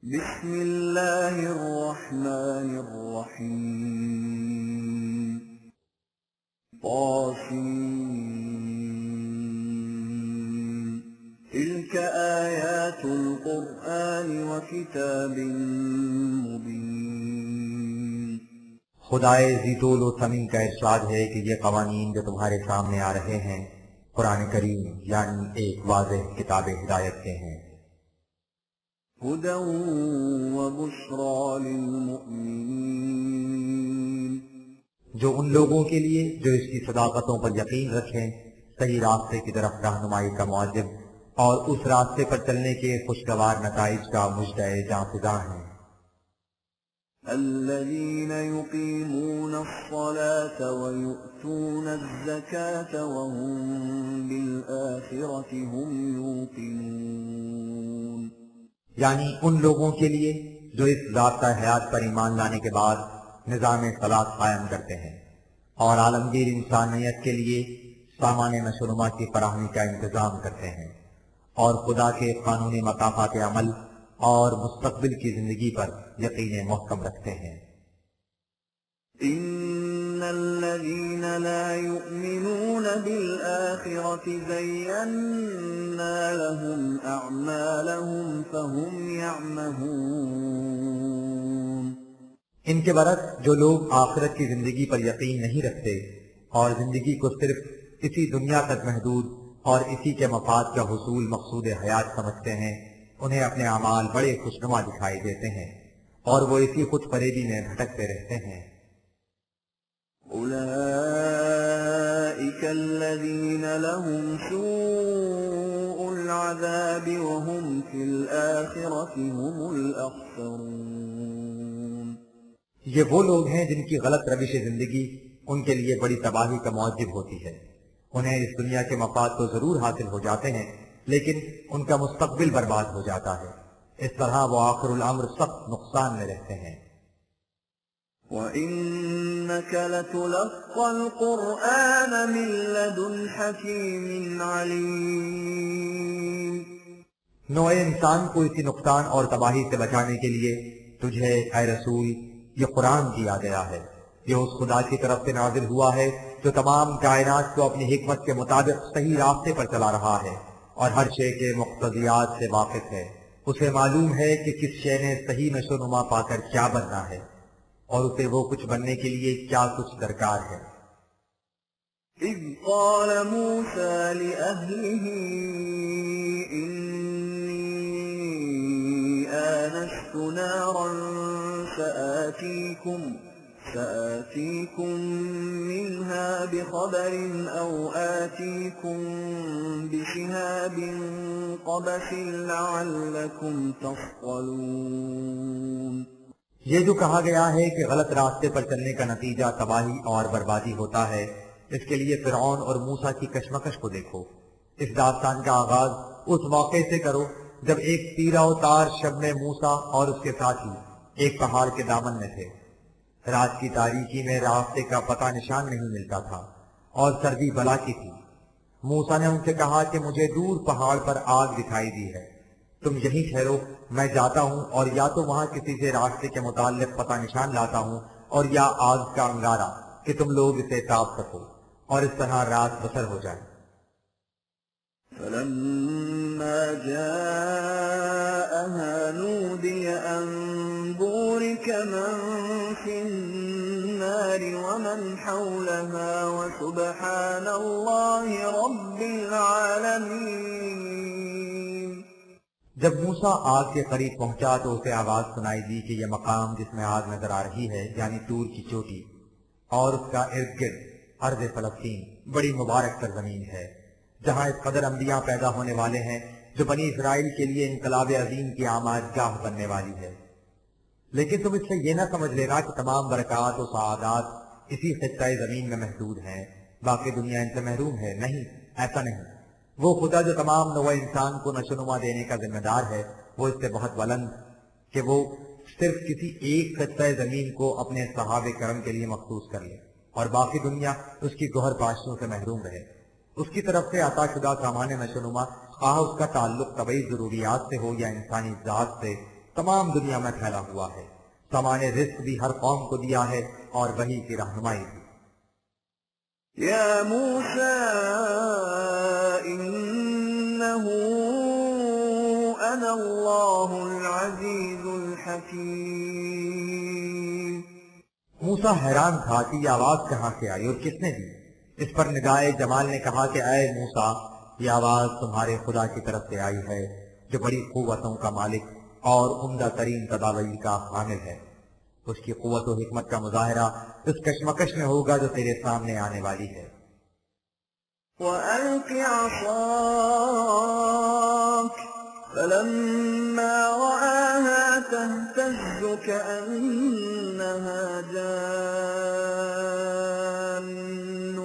بسم اللہ الرحمن الرحیم طاسین تلک آیات القرآن وکتاب مبین۔ خدائے ذی طول و ثمین کا ارشاد ہے کہ یہ قوانین جو تمہارے سامنے آ رہے ہیں قرآن کریم یعنی ایک واضح کتاب ہدایت کے ہیں، ہدی وبشری للمؤمنین، جو ان لوگوں کے لیے جو اس کی صداقتوں پر یقین رکھیں، صحیح راستے کی طرف رہنمائی کا معجب اور اس راستے پر چلنے کے خوشگوار نتائج کا مژدہ جاں فزاں ہیں۔ الذین یقیمون الصلاة ویؤتون الزکاة وهم بالآخرة هم یوقنون، یعنی ان لوگوں کے لیے جو اس ضابطہ حیات پر ایمان لانے کے بعد نظام صلاۃ قائم کرتے ہیں اور عالمگیر انسانیت کے لیے سامان نشو و نما کی فراہمی کا انتظام کرتے ہیں اور خدا کے قانونی مقامات عمل اور مستقبل کی زندگی پر یقین محکم رکھتے ہیں۔ ان الذین لا یؤمنون بالآخرة زینا لهم اعمالهم فهم یعمہون، ان کے برعکس جو لوگ آخرت کی زندگی پر یقین نہیں رکھتے اور زندگی کو صرف اسی دنیا تک محدود اور اسی کے مفاد کا حصول مقصود حیات سمجھتے ہیں، انہیں اپنے اعمال بڑے خوشنما دکھائی دیتے ہیں اور وہ اسی خود فریبی میں بھٹکتے رہتے ہیں۔ اولئک الذین لهم سوء العذاب وهم فی الآخرة هم الاخسرون، یہ وہ لوگ ہیں جن کی غلط روش زندگی ان کے لیے بڑی تباہی کا موجب ہوتی ہے۔ انہیں اس دنیا کے مفاد تو ضرور حاصل ہو جاتے ہیں لیکن ان کا مستقبل برباد ہو جاتا ہے، اس طرح وہ آخر الامر سخت نقصان میں رہتے ہیں۔ وَإِنَّكَ لَتُلَقَّى الْقُرْآنَ مِن لَّدُنْ حَكِيمٍ عَلِيمٍ، نوع انسان کو اسی نقصان اور تباہی سے بچانے کے لیے تجھے اے رسول یہ قرآن دیا گیا ہے۔ یہ اس خدا کی طرف سے نازل ہوا ہے جو تمام کائنات کو اپنی حکمت کے مطابق صحیح راستے پر چلا رہا ہے اور ہر شے کے مقتضیات سے واقف ہے۔ اسے معلوم ہے کہ کس شے نے صحیح نشو و نما پا کر کیا بننا ہے اور اسے وہ کچھ بننے کے لیے کیا کچھ درکار ہے۔ اذ قال موسى لأهله إني آنست نارا سآتيكم منها بخبر أو آتيكم بشهاب قبس لعلكم تصطلون، یہ جو کہا گیا ہے کہ غلط راستے پر چلنے کا نتیجہ تباہی اور بربادی ہوتا ہے، اس کے لیے فرعون اور موسیٰ کی کشمکش کو دیکھو۔ اس داستان کا آغاز اس واقعے سے کرو جب ایک تیرہ و تار شب میں موسیٰ اور اس کے ساتھی ایک پہاڑ کے دامن میں تھے۔ رات کی تاریکی میں راستے کا پتہ نشان نہیں ملتا تھا اور سردی بلا کی تھی۔ موسیٰ نے ان سے کہا کہ مجھے دور پہاڑ پر آگ دکھائی دی ہے، تم یہیں ٹھہرو، میں جاتا ہوں اور یا تو وہاں کسی سے راستے کے متعلق پتہ نشان لاتا ہوں اور یا آگ کا انگارہ کہ تم لوگ اسے تاپ سکو اور اس طرح رات بسر ہو جائے۔ فلما جاءها نودي أن بورك من في النار ومن حولها وسبحان الله رب العالمين، جب موسیٰ آگ کے قریب پہنچا تو اسے آواز سنائی دی کہ یہ مقام جس میں آگ نظر آ رہی ہے یعنی طور کی چوٹی اور اس کا ارد گرد ارض فلسطین بڑی مبارک سرزمین ہے جہاں اس قدر انبیاء پیدا ہونے والے ہیں جو بنی اسرائیل کے لیے انقلاب عظیم کی آماج گاہ بننے والی ہے۔ لیکن تم اس سے یہ نہ سمجھ لینا کہ تمام برکات و سعادات اسی خطہ زمین میں محدود ہیں، باقی دنیا ان سے محروم ہے۔ نہیں، ایسا نہیں۔ وہ خدا جو تمام نوع انسان کو نشو و نما دینے کا ذمہ دار ہے وہ اس سے بہت بلند کہ وہ صرف کسی ایک خطہ زمین کو اپنے صحابہ کرم کے لیے مخصوص کر لے اور باقی دنیا اس کی گوہر پاشیوں سے محروم رہے۔ اس کی طرف سے عطا شدہ سامان نشو و نما خواہ اس کا تعلق طبعی ضروریات سے ہو یا انسانی ذات سے، تمام دنیا میں پھیلا ہوا ہے، سامان رزق بھی ہر قوم کو دیا ہے اور وحی کی رہنمائی بھی۔ یا موسیٰ انہو انا اللہ العزیز الحکیم۔ موسیٰ حیران تھا کہ یہ آواز کہاں سے آئی اور کس نے دی۔ اس پر نگاہ جمال نے کہا کہ اے موسیٰ، یہ آواز تمہارے خدا کی طرف سے آئی ہے جو بڑی قوتوں کا مالک اور عمدہ ترین تدابیر کا حامل ہے۔ اس کی قوت و حکمت کا مظاہرہ اس کشمکش میں ہوگا جو تیرے سامنے آنے والی ہے۔ وَأَلْقِ عَصَاكَ فَلَمَّا رَآهَا تَهْتَزُّ كَأَنَّهَا جَانٌّ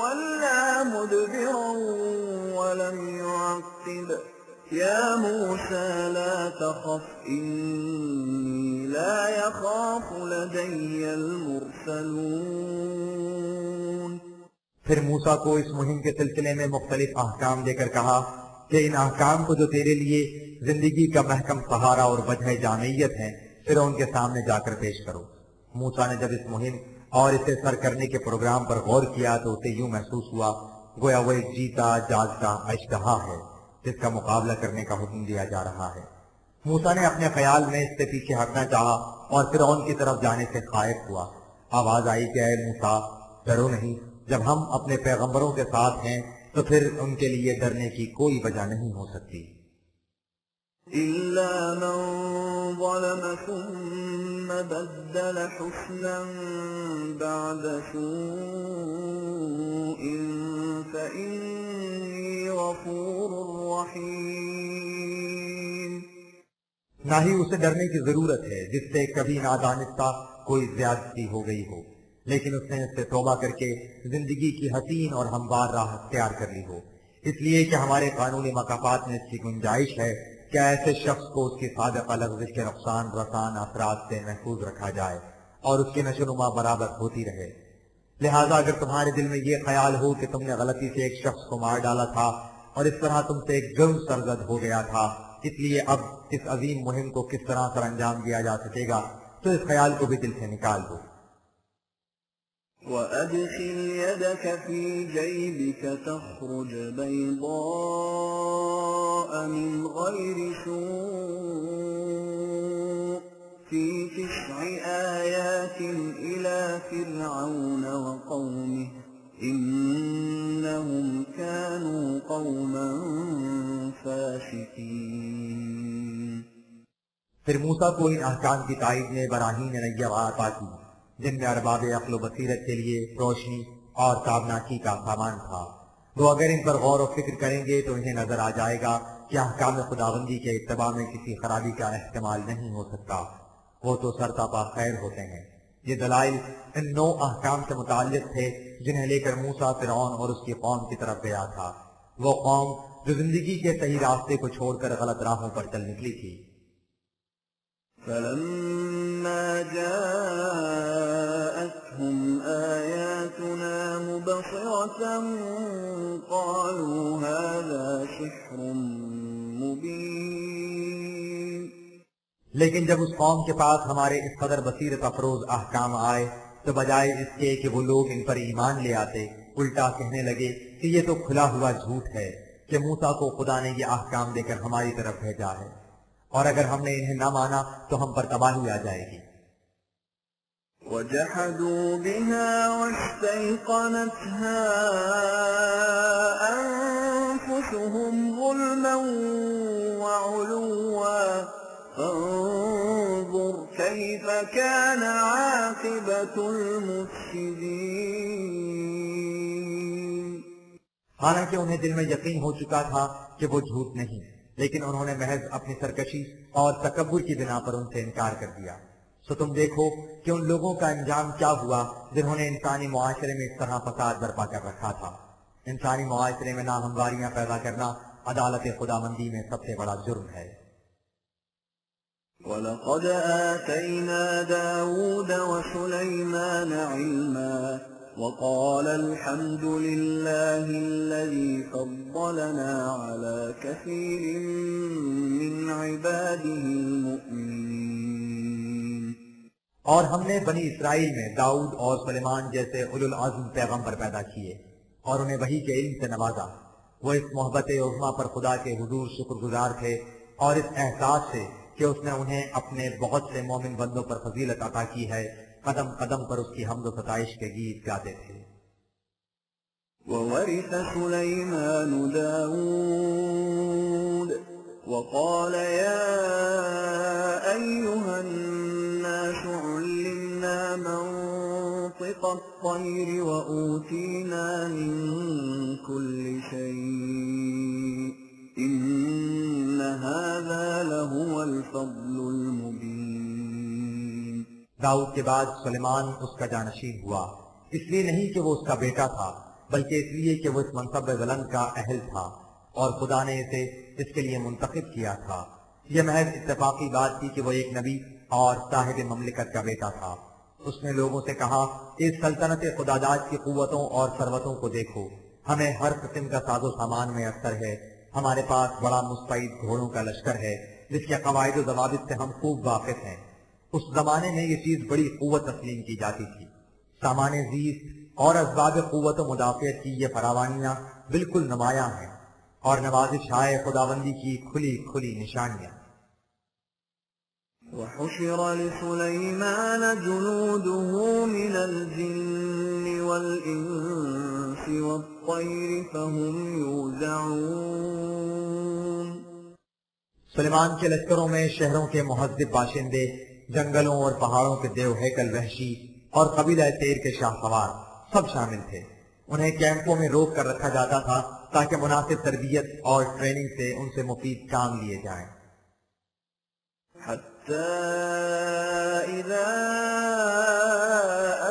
وَلَّىٰ مُدْبِرًا وَلَمْ يُعَقِّبْ يَا مُوسَىٰ لَا تَخَفْ إِنِّي لَا يَخَافُ لَدَيَّ الْمُرْسَلُونَ۔ پھر موسیٰ کو اس مہم کے سلسلے میں مختلف احکام دے کر کہا کہ ان احکام کو جو تیرے لیے زندگی کا محکم سہارا اور وجہ جامعیت ہیں پھر ان کے سامنے جا کر پیش کرو۔ موسیٰ نے جب اس مہم اور اسے سر کرنے کے پروگرام پر غور کیا تو اسے یوں محسوس ہوا گویا وہ ایک جیتا جاگتا اشتہا ہے جس کا مقابلہ کرنے کا حکم دیا جا رہا ہے۔ موسیٰ نے اپنے خیال میں اس سے پیچھے ہٹنا چاہا اور فرعون کی طرف جانے سے خائف ہوا۔ آواز آئی کہ اے موسیٰ ڈرو نہیں، جب ہم اپنے پیغمبروں کے ساتھ ہیں تو پھر ان کے لیے ڈرنے کی کوئی وجہ نہیں ہو سکتی۔ إِلَّا مَن ظَلَمَ ثُمَّ بَدَّلَ حُسْنًا بَعْدَ سُوءٍ فَإِنِّي غَفُورٌ رَّحِيمٌ۔ نہ ہی اسے ڈرنے کی ضرورت ہے جس سے کبھی نادانستہ کوئی زیادتی ہو گئی ہو، لیکن اس نے اس سے توبہ کر کے زندگی کی حسین اور ہموار راہ اختیار کر لی ہو، اس لیے کہ ہمارے قانونی مقافات میں اس کی گنجائش ہے کہ ایسے شخص کو اس کی صادقہ لغزش کے نقصان رسان اثرات سے محفوظ رکھا جائے اور اس کی نشو و نما برابر ہوتی رہے۔ لہٰذا اگر تمہارے دل میں یہ خیال ہو کہ تم نے غلطی سے ایک شخص کو مار ڈالا تھا اور اس طرح تم سے ایک جرم سرزد ہو گیا تھا، اس لیے اب اس عظیم مہم کو کس طرح سر انجام دیا جا سکے گا تو اس خیال کو بھی دل سے نکال دو۔ وَأَدْخِلْ يَدَكَ فِي جَيْبِكَ تَخْرُجْ بَيْضَاءَ مِنْ غَيْرِ سُوءٍ فِي 9 آيَاتٍ إِلَى فِرْعَوْنَ وَقَوْمِهِ إِنَّهُمْ كَانُوا قَوْمًا فَاسِقِينَ۔ پھر موسیٰ کو ان احکام کی تائید میں براہین نیہ عطا کی جن میں ارباب عقل و بصیرت کے لیے روشنی اور تابناکی کا سامان تھا۔ وہ اگر ان پر غور و فکر کریں گے تو انہیں نظر آ جائے گا کہ احکام خداوندی کے اتباع میں کسی خرابی کا احتمال نہیں ہو سکتا، وہ تو سرتاپا خیر ہوتے ہیں۔ یہ دلائل ان 9 احکام سے متعلق تھے جنہیں لے کر موسیٰ فرعون اور اس کی قوم کی طرف گیا تھا، وہ قوم جو زندگی کے صحیح راستے کو چھوڑ کر غلط راہوں پر چل نکلی تھی۔ فَلَمَّا جَاءَتْهُمْ آيَاتُنَا مُبْصِرَةً قَالُوا هَذَا سِحْرٌ مُبِينٌ۔ لیکن جب اس قوم کے پاس ہمارے اس قدر بصیرت افروز احکام آئے تو بجائے اس کے کہ وہ لوگ ان پر ایمان لے آتے، الٹا کہنے لگے کہ یہ تو کھلا ہوا جھوٹ ہے کہ موسیٰ کو خدا نے یہ احکام دے کر ہماری طرف بھیجا ہے، اور اگر ہم نے انہیں نہ مانا تو ہم پر تباہی آ جائے گی۔ وَجَحَدُوا بِهَا وَاسْتَيْقَنَتْهَا أَنفُسُهُمْ ظُلْمًا وَعُلُوًّا فَانظُرْ كَيْفَ كَانَ عَاقِبَةُ الْمُفْسِدِينَ۔ حالانکہ انہیں دل میں یقین ہو چکا تھا کہ وہ جھوٹ نہیں، لیکن انہوں نے محض اپنی سرکشی اور تکبر کی بنا پر ان سے انکار کر دیا۔ سو تم دیکھو کہ ان لوگوں کا انجام کیا ہوا جنہوں نے انسانی معاشرے میں اس طرح فساد برپا کر رکھا تھا۔ انسانی معاشرے میں ناہمواریاں پیدا کرنا عدالت خداوندی میں سب سے بڑا جرم ہے۔ وَلَقَدْ آتَيْنَا دَاوُودَ وَسُلَيْمَانَ عِلْمًا وقال الحمد لله الذي فضلنا على كثير من عباده المؤمنين. اور ہم نے بنی اسرائیل میں داؤد اور سلیمان جیسے اولو العزم پیغمبر پیدا کیے اور انہیں وحی کے علم سے نوازا. وہ اس محبت عظمیٰ پر خدا کے حضور شکر گزار تھے اور اس احساس سے کہ اس نے انہیں اپنے بہت سے مومن بندوں پر فضیلت عطا کی ہے قدم قدم پر اس کی حمد و ستائش کے گیت گاتے تھے. وورث سليمان داود وقال يا أيها الناس علمنا منطق الطير وأوتينا من كل شيء إن هذا لهو الفضل المبين. داؤد کے بعد سلیمان اس کا جانشین ہوا، اس لیے نہیں کہ وہ اس کا بیٹا تھا بلکہ اس لیے کہ وہ اس منصب بلند کا اہل تھا اور خدا نے اسے اس کے لیے منتخب کیا تھا. یہ محض اتفاقی بات تھی کہ وہ ایک نبی اور صاحب مملکت کا بیٹا تھا. اس نے لوگوں سے کہا اس سلطنت خداداد کی قوتوں اور ثروتوں کو دیکھو، ہمیں ہر قسم کا ساز و سامان میسر ہے، ہمارے پاس بڑا مستعد گھوڑوں کا لشکر ہے جس کے قواعد و ضوابط سے ہم خوب واقف ہیں. اس زمانے میں یہ چیز بڑی قوت تسلیم کی جاتی تھی. سامان زیست اور اسباب قوت و مدافعت کی یہ فراوانیاں بالکل نمایاں ہیں اور نوازش ہائے خداوندی کی کھلی کھلی نشانیاں. وحشر لسليمان جنوده من الجن والإنس والطير فهم يوزعون. سلیمان کے لشکروں میں شہروں کے مہذب باشندے، جنگلوں اور پہاڑوں کے دیو ہیکل وحشی اور قبیلہ طیر کے شاہ سوار سب شامل تھے. انہیں کیمپوں میں روک کر رکھا جاتا تھا تاکہ مناسب تربیت اور ٹریننگ سے ان سے مفید کام لیے جائیں. حتى إذا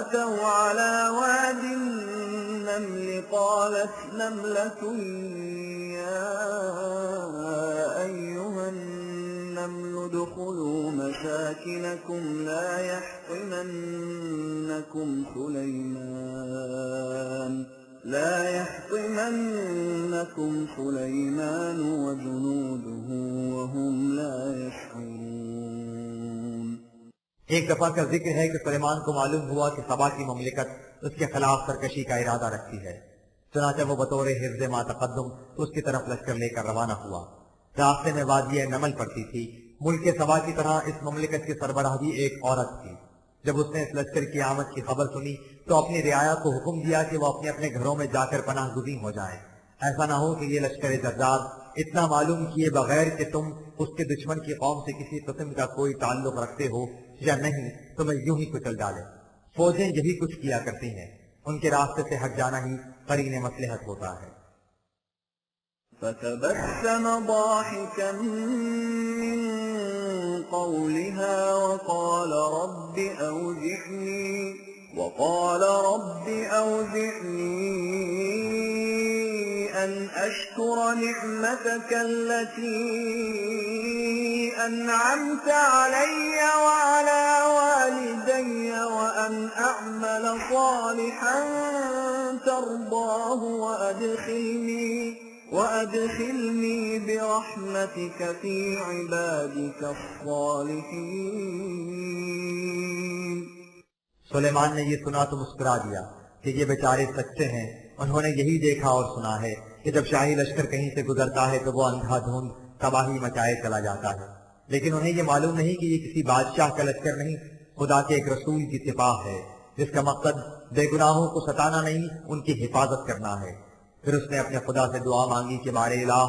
أتوا على واد النمل قالت نملة يا أيها النمل ادخلوا مساكنكم لا يحطمنكم سليمان وجنوده وهم لا يشعرون. ایک دفعہ کا ذکر ہے کہ سلیمان کو معلوم ہوا کہ سبا کی مملکت اس کے خلاف سرکشی کا ارادہ رکھتی ہے. چنانچہ وہ بطور حفظ ما تقدم اس کی طرف لشکر لے کر روانہ ہوا. راستے میں وادی نمل پڑتی تھی. ملک سبا کی طرح اس مملکت کی سربراہ بھی ایک عورت تھی. جب اس نے اس لشکر کی آمد کی خبر سنی تو اپنی رعایا کو حکم دیا کہ وہ اپنے اپنے گھروں میں جا کر پناہ گزین ہو جائیں. ایسا نہ ہو کہ یہ لشکر زرزار اتنا معلوم کیے بغیر کہ تم اس کے دشمن کی قوم سے کسی قسم کا کوئی تعلق رکھتے ہو یا نہیں تمہیں یوں ہی کچل ڈالے. فوجیں یہی کچھ کیا کرتی ہیں، ان کے راستے سے ہٹ جانا ہی قرین مصلحت ہوتا ہے. فتبسم ضاحكا من قولها وقال رب أوزعني أن أشكر نعمتك التي أنعمت علي وعلى والدي وأن أعمل صالحا ترضاه وأدخلني برحمتك في عبادك الصالحين. سلیمان نے یہ سنا تو مسکرا دیا کہ یہ بیچارے سچے ہیں. انہوں نے یہی دیکھا اور سنا ہے کہ جب شاہی لشکر کہیں سے گزرتا ہے تو وہ اندھا دھند تباہی مچائے چلا جاتا ہے. لیکن انہیں یہ معلوم نہیں کہ یہ کسی بادشاہ کا لشکر نہیں، خدا کے ایک رسول کی سپاہ ہے جس کا مقصد بے گناہوں کو ستانا نہیں، ان کی حفاظت کرنا ہے. پھر اس نے اپنے خدا سے دعا مانگی کہ بارے الہ،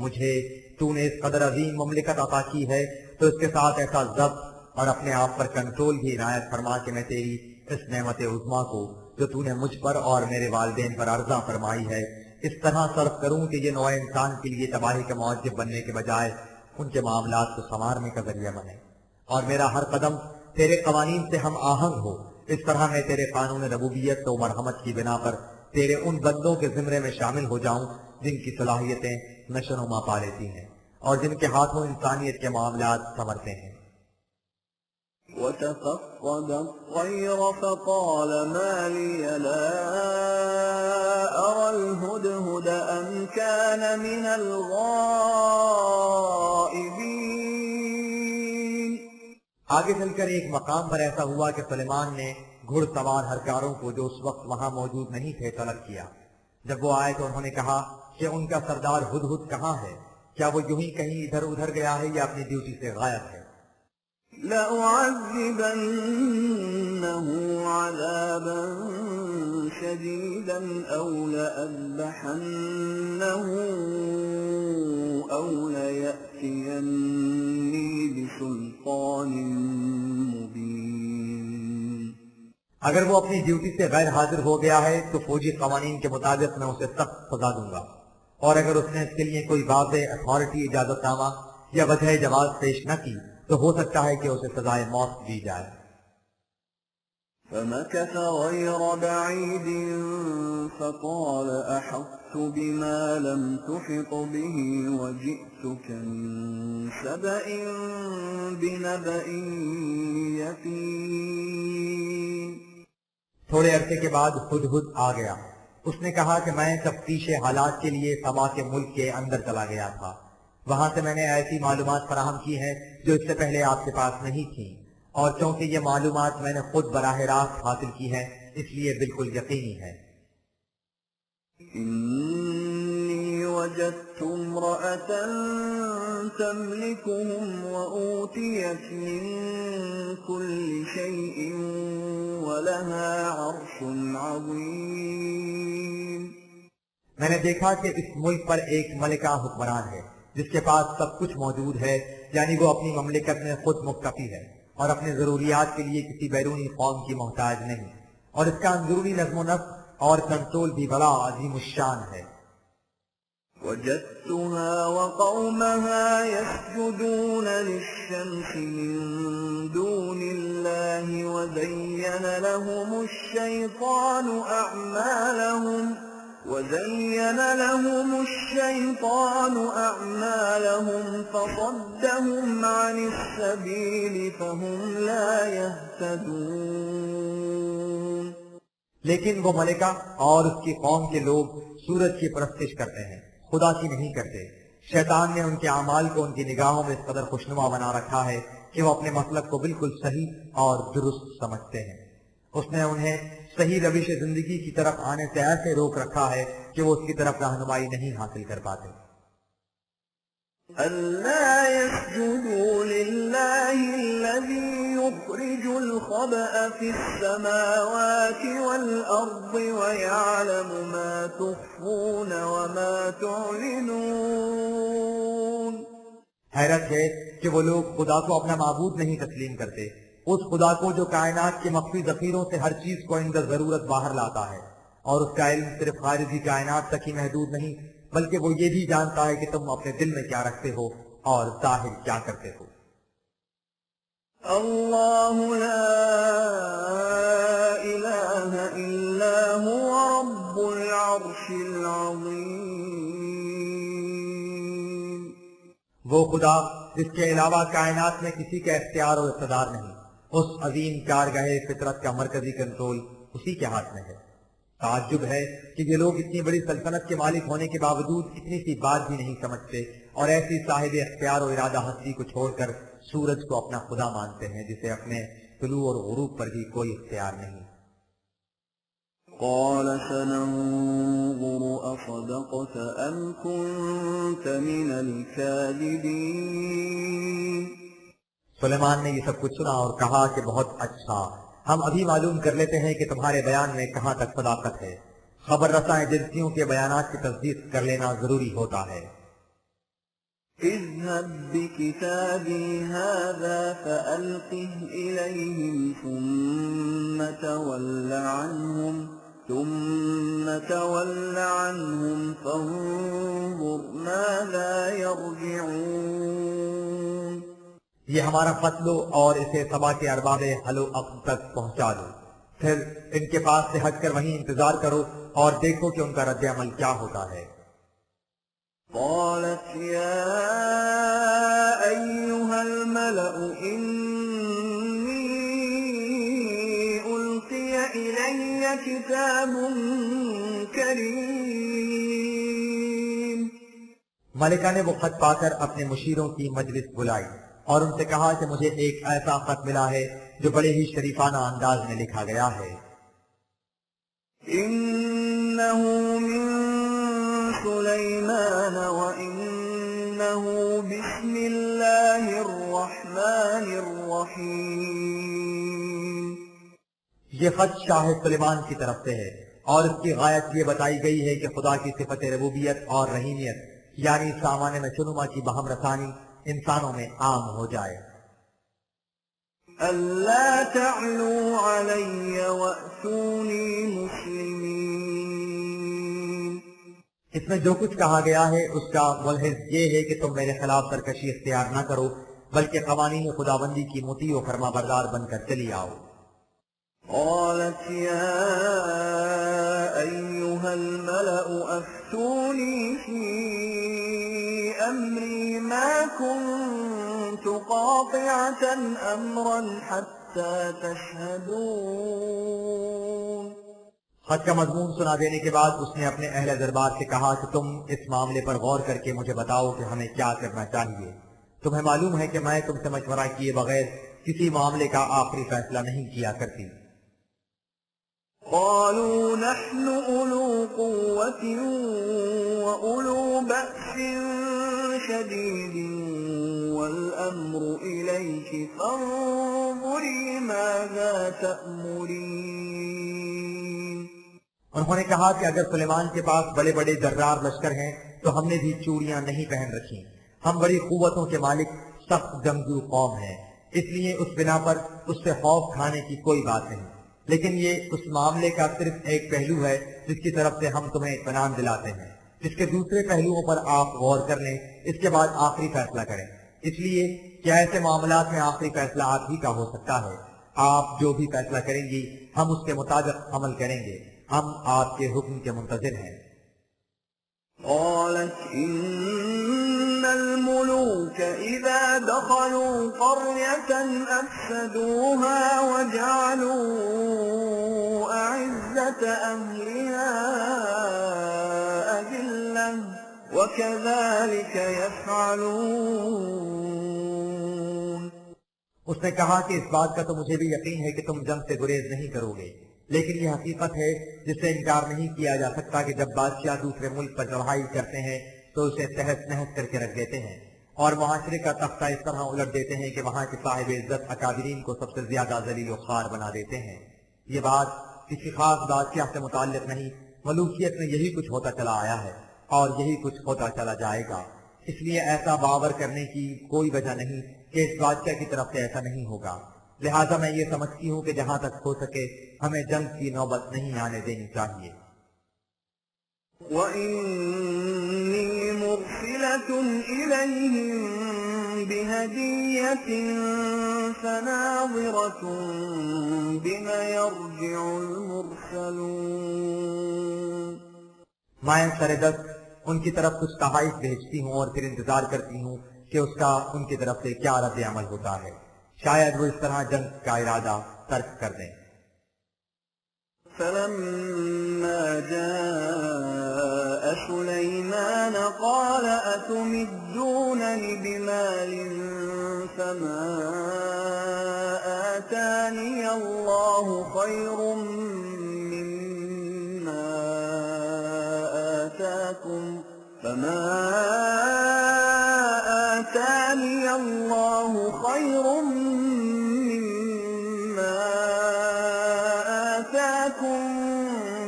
مجھے تو نے اس قدر عظیم مملکت عطا کی ہے تو اس کے ساتھ ایسا ضبط اور اپنے آپ پر کنٹرول بھی عنایت فرما کہ میں تیری اس نعمت عظمیٰ کو جو تو نے مجھ پر اور میرے والدین پر عرضہ فرمائی ہے اس طرح صرف کروں کہ یہ نوع انسان کے لیے تباہی کا موجب بننے کے بجائے ان کے معاملات کو سنوارنے کا ذریعہ بنے، اور میرا ہر قدم تیرے قوانین سے ہم آہنگ ہو. اس طرح میں تیرے قانون ربوبیت و مرحمت کی بنا پر تیرے ان بندوں کے زمرے میں شامل ہو جاؤں جن کی صلاحیتیں نشو نما پا لیتی ہیں اور جن کے ہاتھوں انسانیت کے معاملات سنورتے ہیں. وتفقد الطير فقال ما لي لا أرى الهدهد أم كان من الغائبين. آگے چل کر ایک مقام پر ایسا ہوا کہ سلیمان نے گھڑ سوار ہرکاروں کو جو اس وقت وہاں موجود نہیں تھے طلب کیا. جب وہ آئے تو انہوں نے کہا کہ ان کا سردار ہدہد کہاں ہے؟ کیا وہ یوں ہی کہیں ادھر ادھر گیا ہے یا اپنی ڈیوٹی سے غائب ہے؟ لأعذبنه عذابا شديدا أو لأذبحنه أو ليأتيني بسلطان مبين. اگر وہ اپنی ڈیوٹی سے غیر حاضر ہو گیا ہے تو فوجی قوانین کے مطابق میں اسے سخت سزا دوں گا، اور اگر اس نے اس کے لیے کوئی واضح اتھارٹی اجازت نامہ یا وجہ جواز پیش نہ کی تو ہو سکتا ہے کہ اسے سزائے موت دی جائے. فمكث غير بعيد فقال أحطت بما لم تحط به وجئتك من سبأ بنبأ يقين. تھوڑے عرصے کے بعد ہدہد آ گیا. اس نے کہا کہ میں تفتیش حالات کے لیے سبا کے ملک کے اندر چلا گیا تھا. وہاں سے میں نے ایسی معلومات فراہم کی ہیں جو اس سے پہلے آپ کے پاس نہیں تھیں، اور چونکہ یہ معلومات میں نے خود براہ راست حاصل کی ہیں اس لیے بالکل یقینی ہے. إني وجدت امرأة تملكهم وأوتيت من كل شيء ولها عرش عظيم. میں نے دیکھا کہ اس ملک پر ایک ملکہ حکمران ہے جس کے پاس سب کچھ موجود ہے، یعنی وہ اپنی مملکت میں خود مکتفی ہے اور اپنے ضروریات کے لیے کسی بیرونی قوم کی محتاج نہیں، اور اس کا اندرونی نظم و نسق اور کنٹرول بھی بڑا عظیم الشان ہے. وجدتها وقومها يسجدون للشمس من دون الله وزين لهم الشيطان أعمالهم فصدهم عن السبيل فهم لا يهتدون. لیکن وہ ملکہ اور اس کی قوم کے لوگ سورج کی پرستش کرتے ہیں، خدا کی نہیں کرتے. شیطان نے ان کے اعمال کو ان کی نگاہوں میں اس قدر خوشنما بنا رکھا ہے کہ وہ اپنے مسلک کو بالکل صحیح اور درست سمجھتے ہیں. اس نے انہیں صحیح روش زندگی کی طرف آنے سے ایسے روک رکھا ہے کہ وہ اس کی طرف رہنمائی نہیں حاصل کر پاتے. ألا يسجدوا لله الذي يخرج الخبأ في السماوات والأرض ويعلم ما تخفون وما تعلنون. حیرت ہے کہ وہ لوگ خدا کو اپنا معبود نہیں تسلیم کرتے، اس خدا کو جو کائنات کے مخفی ذخیروں سے ہر چیز کو عند ضرورت باہر لاتا ہے، اور اس کا علم صرف خارجی کائنات تک ہی محدود نہیں بلکہ وہ یہ بھی جانتا ہے کہ تم اپنے دل میں کیا رکھتے ہو اور ظاہر کیا کرتے ہو. اللہ لا الہ الا هو رب العرش العظیم. وہ خدا جس کے علاوہ کائنات میں کسی کا اختیار و اقتدار نہیں، اس عظیم کارگاہ فطرت کا مرکزی کنٹرول اسی کے ہاتھ میں ہے. تعجب ہے کہ یہ لوگ اتنی بڑی سلطنت کے مالک ہونے کے باوجود اتنی سی بات بھی نہیں سمجھتے اور ایسی صاحب اختیار و ارادہ ہستی کو چھوڑ کر سورج کو اپنا خدا مانتے ہیں جسے اپنے طلوع اور غروب پر بھی کوئی اختیار نہیں. قال سننظر اصدقت ام كنت من الكاذبين. سلیمان نے یہ سب کچھ سنا اور کہا کہ بہت اچھا، ہم ابھی معلوم کر لیتے ہیں کہ تمہارے بیان میں کہاں تک صداقت ہے. خبر رساں ایجنسیوں کے بیانات کی تصدیق کر لینا ضروری ہوتا ہے. اذهب بكتابي هذا فألقه إليهم ثم تول عنهم فانظر ماذا يرجعون. یہ ہمارا خط لو اور اسے سبا کے ارباب حل و عقد تک پہنچا دو، پھر ان کے پاس سے ہٹ کر وہیں انتظار کرو اور دیکھو کہ ان کا رد عمل کیا ہوتا ہے. قالت يا أيها الملأ إني كتاب كريم. ملکہ نے وہ خط پا کر اپنے مشیروں کی مجلس بلائی اور ان سے کہا کہ مجھے ایک ایسا خط ملا ہے جو بڑے ہی شریفانہ انداز میں لکھا گیا ہے. إنه من سليمان وإنه بسم الله الرحمن الرحيم. یہ خط شاہ سلیمان کی طرف سے ہے اور اس کی غایت یہ بتائی گئی ہے کہ خدا کی صفت ربوبیت اور رحیمیت یعنی سامان میں شنما کی بہم رسانی انسانوں میں عام ہو جائے. ألا تعلوا علي وأتوني مسلمين. اس میں جو کچھ کہا گیا ہے اس کا ملحظ یہ ہے کہ تم میرے خلاف سرکشی اختیار نہ کرو بلکہ قوانین خداوندی کی مطیع و فرما بردار بن کر چلی آؤ. قالت يا أيها الملأ أفتوني في أمري ما كنت قاطعة أمرا حتى تشهدون. خط کا مضمون سنا دینے کے بعد اس نے اپنے اہل دربار سے کہا کہ تم اس معاملے پر غور کر کے مجھے بتاؤ کہ ہمیں کیا کرنا چاہیے. تمہیں معلوم ہے کہ میں تم سے مشورہ کیے بغیر کسی معاملے کا آخری فیصلہ نہیں کیا کرتی. قالوا نحن أولو قوة وأولو بأس شديد والأمر إليك فانظري ماذا تأمرين. انہوں نے کہا کہ اگر سلیمان کے پاس بڑے بڑے درار لشکر ہیں تو ہم نے بھی چوڑیاں نہیں پہن رکھی. ہم بڑی قوتوں کے مالک سخت جنگجو قوم ہیں اس لیے اس بنا پر اس سے خوف کھانے کی کوئی بات نہیں. لیکن یہ اس معاملے کا صرف ایک پہلو ہے جس کی طرف سے ہم تمہیں اطمینان دلاتے ہیں. اس کے دوسرے پہلوؤں پر آپ غور کر لیں اس کے بعد آخری فیصلہ کریں. اس لیے کہ ایسے معاملات میں آخری فیصلہ آپ ہی کا ہو سکتا ہے. آپ جو بھی فیصلہ کریں گی ہم اس کے مطابق عمل کریں گے. ہم آپ کے حکم کے منتظر ہیں. قالت إن الملوك إذا دخلوا قرية أفسدوها وجعلوا أعزة أهلها أذلة وكذلك يفعلون. اس نے کہا کہ اس بات کا تو مجھے بھی یقین ہے کہ تم جنگ سے گریز نہیں کرو گے لیکن یہ حقیقت ہے جس سے انکار نہیں کیا جا سکتا کہ جب بادشاہ دوسرے ملک پر چڑھائی کرتے ہیں تو اسے تہس نہس کر کے رکھ دیتے ہیں اور معاشرے کا تختہ اس طرح الٹ دیتے ہیں کہ وہاں کے صاحب عزت اکابرین کو سب سے زیادہ ذلیل و خوار بنا دیتے ہیں. یہ بات کسی خاص بادشاہ سے متعلق نہیں ملوکیت میں یہی کچھ ہوتا چلا آیا ہے اور یہی کچھ ہوتا چلا جائے گا. اس لیے ایسا باور کرنے کی کوئی وجہ نہیں کہ اس بادشاہ کی طرف سے ایسا نہیں ہوگا. لہٰذا میں یہ سمجھتی ہوں کہ جہاں تک ہو سکے ہمیں جنگ کی نوبت نہیں آنے دینی چاہیے. وَإِنِّي مُرْسِلَةٌ إِلَيْهِمْ بِهَدِيَّةٍ فَنَاظِرَةٌ بِمَ يَرْجِعُ الْمُرْسَلُونَ. میں سردست ان کی طرف کچھ تحائف بھیجتی ہوں اور پھر انتظار کرتی ہوں کہ اس کا ان کی طرف سے کیا رد عمل ہوتا ہے. شاید وہ اس طرح جنگ کا ارادہ ترک کر دیں. فَلَمَّا جَاءَ سُلَيْمَانَ قَالَ أَتُمِدُّونَنِ بِمَالٍ فَمَا آتَانِيَ اللَّهُ خَيْرٌ مِّمَّا آتَاكُمْ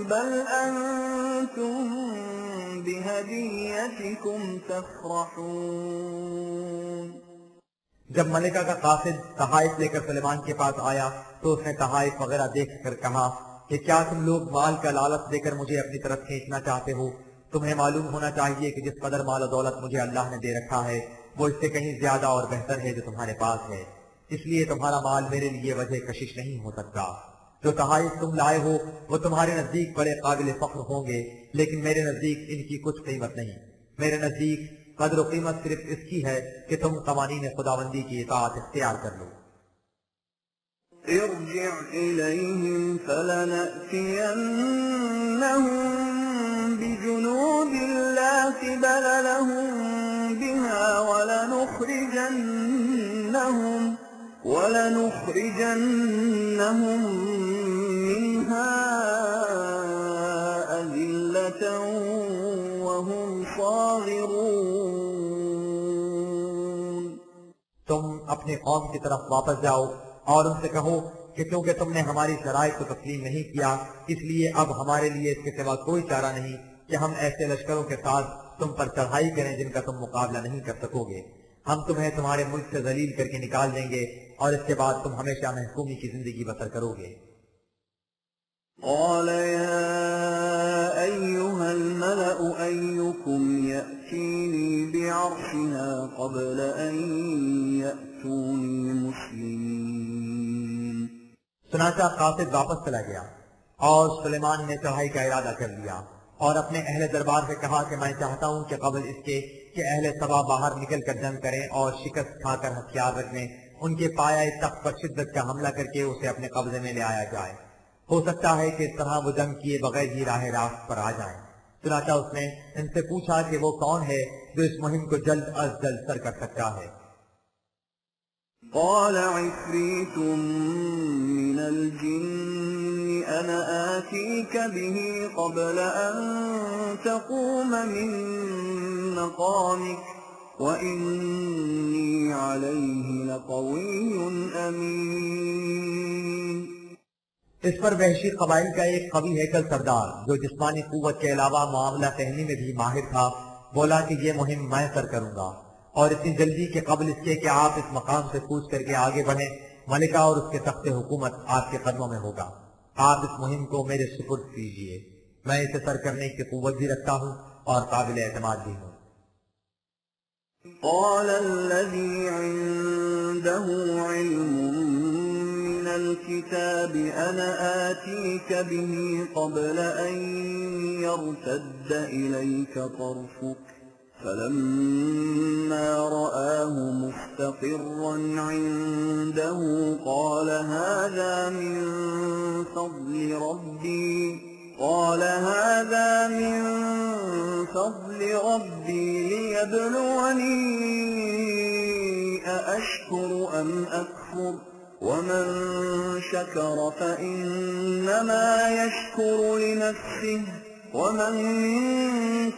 بل أنتم بهديتكم تفرحون. جب ملکہ کا قاصد تحائف لے کر سلیمان کے پاس آیا تو اس نے تحائف وغیرہ دیکھ کر کہا کہ کیا تم لوگ مال کا لالچ دے کر مجھے اپنی طرف کھینچنا چاہتے ہو؟ تمہیں معلوم ہونا چاہیے کہ جس قدر مال و دولت مجھے اللہ نے دے رکھا ہے وہ اس سے کہیں زیادہ اور بہتر ہے جو تمہارے پاس ہے. اس لیے تمہارا مال میرے لیے وجہ کشش نہیں ہو سکتا. جو تحائف تم لائے ہو وہ تمہارے نزدیک بڑے قابل فخر ہوں گے لیکن میرے نزدیک ان کی کچھ قیمت نہیں. میرے نزدیک قدر و قیمت صرف اس کی ہے کہ تم قوانین خداوندی کی اطاعت اختیار کر لو. ارجع إليهم فلنأتينهم بجنود لا قبل لهم بها ولنخرجنهم منها أذلة وهم صاغرون۔ تم اپنے قوم کی طرف واپس جاؤ اور ان سے کہو کہ کیونکہ تم نے ہماری شرائط کو تسلیم نہیں کیا، اس لیے اب ہمارے لیے اس کے سوا کوئی چارہ نہیں کہ ہم ایسے لشکروں کے ساتھ تم پر چڑھائی کریں جن کا تم مقابلہ نہیں کر سکو گے۔ ہم تمہیں تمہارے ملک سے ذلیل کر کے نکال دیں گے اور اس کے بعد تم ہمیشہ محکومی کی زندگی بسر کرو گے۔ قال يا أيها الملأ أيكم يأتيني بعرشها قبل أن يأتوني مسلمين۔ چنانچہ قاصد واپس چلا گیا اور سلیمان نے چڑھائی کا ارادہ کر لیا اور اپنے اہل دربار سے کہا کہ میں چاہتا ہوں کہ قبل اس کے کہ اہل سبا باہر نکل کر جنگ کریں اور شکست کھا کر ہتھیار رکھ لیں، ان کے پایا تخت پر شدت کا حملہ کر کے اسے اپنے قبضے میں لے آیا جائے۔ ہو سکتا ہے کہ اس طرح وہ جنگ کیے بغیر ہی راہ راست پر آ جائیں۔ چنانچہ اس نے ان سے پوچھا کہ وہ کون ہے جو اس مہم کو جلد از جلد سر کر سکتا ہے۔ قال عفريت من الجن أنا آتيك به قبل أن تقوم من مقامك وإني عليه لقوي أمين۔ اس پر وحشی قبائل کا ایک قوی ہیکل سردار جو جسمانی قوت کے علاوہ معاملہ فہمی میں بھی ماہر تھا بولا کہ یہ مہم میں سر کروں گا اور اتنی جلدی کے قبل اس کے کہ آپ اس مقام سے کوچ کر کے آگے بڑھیں، ملکہ اور اس کے تخت حکومت آپ کے قدموں میں ہوگا۔ آپ اس مہم کو میرے سپرد کیجیے، میں اسے سر کرنے کی قوت بھی رکھتا ہوں اور قابل اعتماد بھی ہوں۔ قال الذي عنده علم من الكتاب أنا آتيك به قبل أن يرتد إليك طرفك فلما رآه مستقرا عنده قال هذا من فضل ربي ليبلوني أأشكر أم أكفر ومن شكر فإنما يشكر لنفسه ومن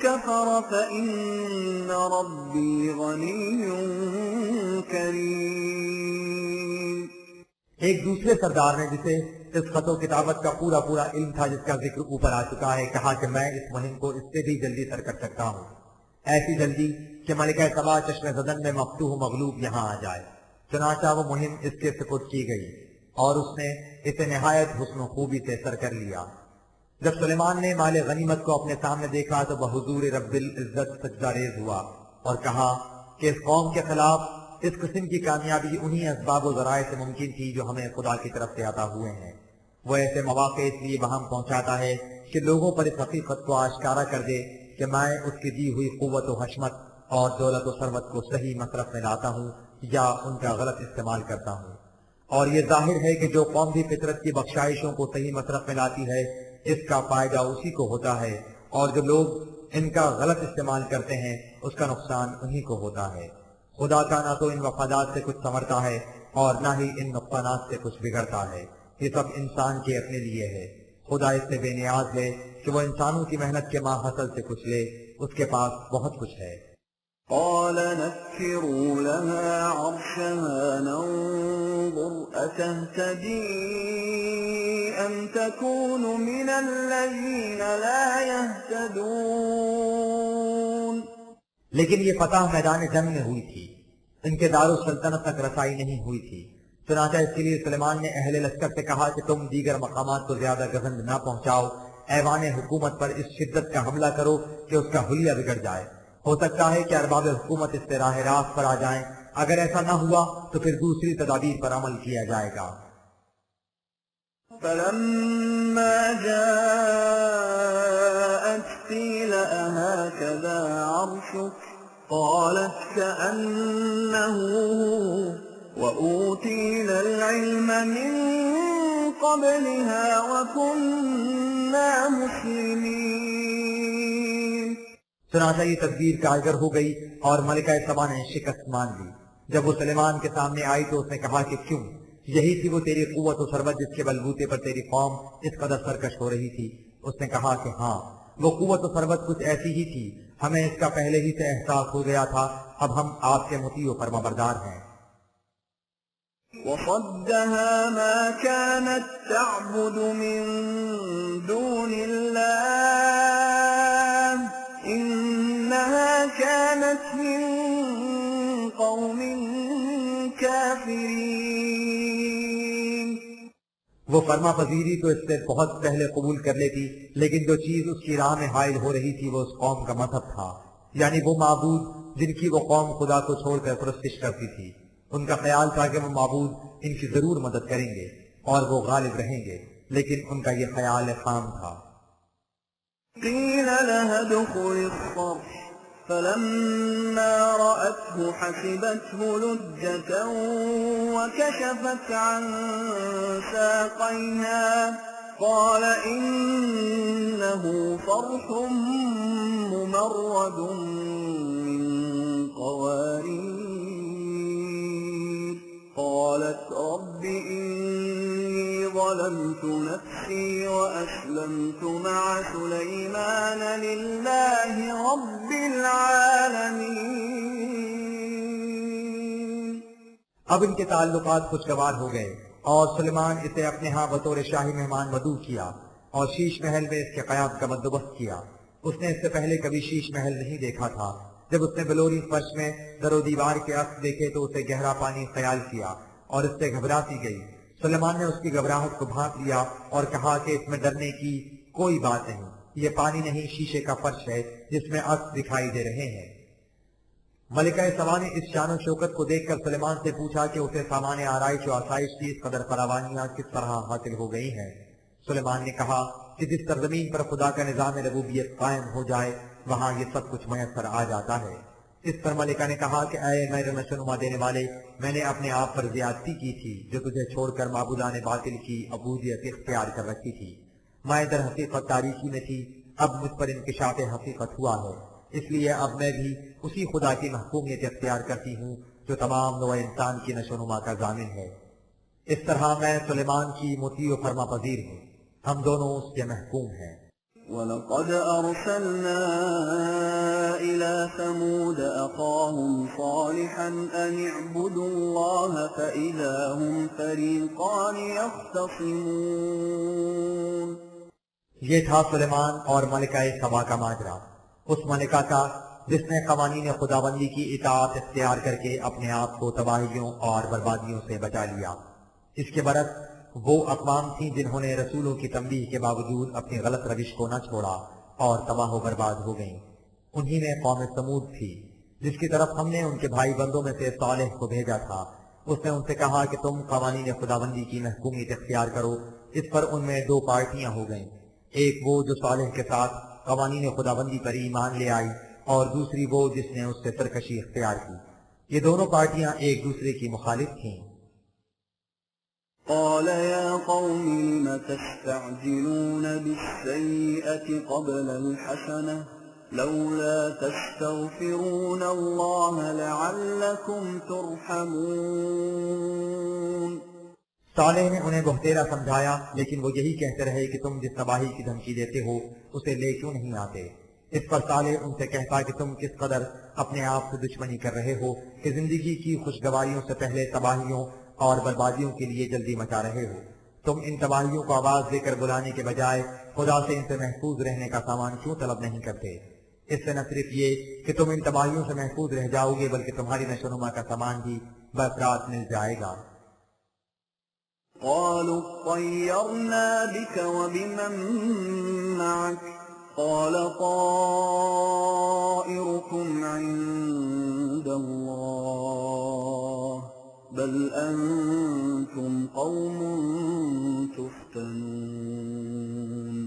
كفر فإن ربي غني كريم۔ ایک دوسرے سردار نے جسے اس خط و کتابت کا پورا علم تھا جس کا ذکر اوپر آ چکا ہے کہا کہ میں اس مہم کو اس سے بھی جلدی سر کر سکتا ہوں، ایسی جلدی کہ ملکہ سبا چشم زدن میں مفتوح مغلوب یہاں آ جائے۔ چنانچہ وہ مہم اس کے سپرد کی گئی اور اس نے اسے نہایت حسن و خوبی سے سر کر لیا۔ جب سلیمان نے مال غنیمت کو اپنے سامنے دیکھا تو بحضور رب العزت سجدہ ریز ہوا اور کہا کہ اس قوم کے خلاف اس قسم کی کامیابی انہی اسباب و ذرائع سے ممکن تھی جو ہمیں خدا کی طرف سے عطا ہوئے ہیں۔ وہ ایسے مواقع اس لیے وہاں پہنچاتا ہے کہ لوگوں پر اس حقیقت کو آشکارا کر دے کہ میں اس کی دی ہوئی قوت و حشمت اور دولت و ثروت کو صحیح مصرف میں لاتا ہوں یا ان کا غلط استعمال کرتا ہوں۔ اور یہ ظاہر ہے کہ جو قوم بھی فطرت کی بخشائشوں کو صحیح مصرف میں لاتی ہے اس کا فائدہ اسی کو ہوتا ہے، اور جو لوگ ان کا غلط استعمال کرتے ہیں اس کا نقصان انہی کو ہوتا ہے۔ خدا کا نہ تو ان مفادات سے کچھ سنورتا ہے اور نہ ہی ان نقصانات سے کچھ بگڑتا ہے، یہ سب انسان کے اپنے لیے ہے۔ خدا اس سے بے نیاز ہے کہ وہ انسانوں کی محنت کے ماں حاصل سے کچھ لے، اس کے پاس بہت کچھ ہے۔ قال نكروا لها عرشها ننظر أتهتدي أم تكون من الذين لا يهتدون۔ لیکن یہ فتح میدان جنگ میں ہوئی تھی، ان کے دارالسلطنت تک رسائی نہیں ہوئی تھی۔ چنانچہ اس کے لیے سلیمان نے اہل لشکر سے کہا کہ تم دیگر مقامات کو زیادہ گزند نہ پہنچاؤ، ایوان حکومت پر اس شدت کا حملہ کرو کہ اس کا حلیہ بگڑ جائے۔ ہو سکتا ہے کہ ارباب حکومت اس سے راہ راست پر آ جائیں، اگر ایسا نہ ہوا تو پھر دوسری تدابیر پر عمل کیا جائے گا۔ فلما جاءت قيل أهكذا عرشك قالت كأنه هو وأوتينا العلم من قبلها وكنا مسلمين. چنانچہ یہ تدبیر کارگر ہو گئی اور ملکہ سبا نے شکست مان لی. جب وہ سلیمان کے سامنے آئی تو اس نے کہا کہ کیوں؟ یہی تھی وہ تیری قوت و ثروت جس کے بلبوتے پر تیری قوم اس قدر سرکش ہو رہی تھی. اس نے کہا کہ ہاں، وہ قوت و ثروت کچھ ایسی ہی تھی، ہمیں اس کا پہلے ہی سے احساس ہو گیا تھا. اب ہم آپ کے مطیع و فرمانبردار ہیں. وصدها ما كانت تعبد من دون الله إنها كانت من قوم كافرين. وہ فرما پذیری تو اس سے بہت پہلے قبول کر لیتی، لیکن جو چیز اس کی راہ میں حائل ہو رہی تھی وہ اس قوم کا مذہب تھا، یعنی وہ معبود جن کی وہ قوم خدا کو چھوڑ کر پرستش کرتی تھی. ان کا خیال تھا کہ وہ معبود ان کی ضرور مدد کریں گے اور وہ غالب رہیں گے، لیکن ان کا یہ خیال خام تھا. قيل لها ادخل الصرح فلما رأته حسبته لجة وكشفت عن ساقيها قال إنه صرح ممرد من قوارير قالت رب إني ظلمت نفسي وأسلمت مع سليمان لله رب العالمين. اب ان کے تعلقات خوشگوار ہو گئے اور سلیمان اسے اپنے ہاں بطور شاہی مہمان مدعو کیا اور شیش محل میں اس کے قیام کا بندوبست کیا. اس نے اس سے پہلے کبھی شیش محل نہیں دیکھا تھا. جب اس نے بلوری فرش میں در و دیوار کے عکس دیکھے تو اسے گہرا پانی خیال کیا اور اس سے گھبراتی گئی. سلیمان نے اس کی گھبراہٹ کو بھانپ لیا اور کہا کہ اس میں ڈرنے کی کوئی بات نہیں، یہ پانی نہیں شیشے کا فرش ہے جس میں عکس دکھائی دے رہے ہیں. ملکہ سبا نے اس شان و شوکت کو دیکھ کر سلیمان سے پوچھا کہ اسے سامان آرائش و آسائش کی اس قدر فراوانیاں کس طرح حاصل ہو گئی ہیں. سلیمان نے کہا کہ جس سرزمین پر خدا کا نظام ربوبیت قائم ہو جائے وہاں یہ سب کچھ میسر آ جاتا ہے. اس پر ملکہ نے کہا کہ اے میرے نشوونما دینے والے، میں نے اپنے آپ پر زیادتی کی تھی جو تجھے چھوڑ کر معبودان باطل کی عبودیت اختیار کر رکھی تھی. میں در حقیقت تاریکی میں تھی، اب مجھ پر انکشاف حقیقت ہوا ہے، اس لیے اب میں بھی اسی خدا کی محکومیت اختیار کرتی ہوں جو تمام نوع انسان کی نشوونما کا ضامن ہے. اس طرح میں سلیمان کی مطیع و فرما پذیر ہوں، ہم دونوں اس کے محکوم ہیں. وَلَقَدْ أَرْسَلْنَا إِلَى ثَمُودَ أَخَاهُمْ صَالِحًا أَنِ اعْبُدُوا اللَّهَ فَإِذَا هُمْ فَرِيقَانِ يَخْتَصِمُونَ. یہ تھا سلیمان اور ملکہ سبا کا ماجرا، اس ملکہ کا جس نے قوانین خداوندی کی اطاعت اختیار کر کے اپنے آپ کو تباہیوں اور بربادیوں سے بچا لیا. اس کے برعکس وہ اقوام تھیں جنہوں نے رسولوں کی تنبیہ کے باوجود اپنی غلط روش کو نہ چھوڑا اور تباہ و برباد ہو گئیں. انہی میں قوم سمود تھی جس کی طرف ہم نے ان کے بھائی بندوں میں سے صالح کو بھیجا تھا. اس نے ان سے کہا کہ تم قوانین خداوندی کی محکومیت اختیار کرو. اس پر ان میں دو پارٹیاں ہو گئیں، ایک وہ جو صالح کے ساتھ قوانین خداوندی پر ایمان لے آئی اور دوسری وہ جس نے اس سے سرکشی اختیار کی. یہ دونوں پارٹیاں ایک دوسرے کی مخالف تھیں. قال يا قوم لم تستعجلون بالسيئة قبل الحسنة لولا تستغفرون الله لعلكم ترحمون. صالح نے انہیں بہتیرا سمجھایا، لیکن وہ یہی کہتے رہے کہ تم جس تباہی کی دھمکی دیتے ہو اسے لے کیوں نہیں آتے. اس پر صالح ان سے کہتا کہ تم کس قدر اپنے آپ سے دشمنی کر رہے ہو کہ زندگی کی خوشگواریوں سے پہلے تباہیوں اور بربادیوں کے لیے جلدی مچا رہے ہو. تم ان تباہیوں کو آواز دے کر بلانے کے بجائے خدا سے ان سے محفوظ رہنے کا سامان کیوں طلب نہیں کرتے؟ اس سے نہ صرف یہ کہ تم ان تباہیوں سے محفوظ رہ جاؤ گے بلکہ تمہاری نشوونما کا سامان بھی برفرات مل جائے گا. قالوا طيرنا بك وبمن معك قال طائركم عند الله بل أنتم قوم تفتنون.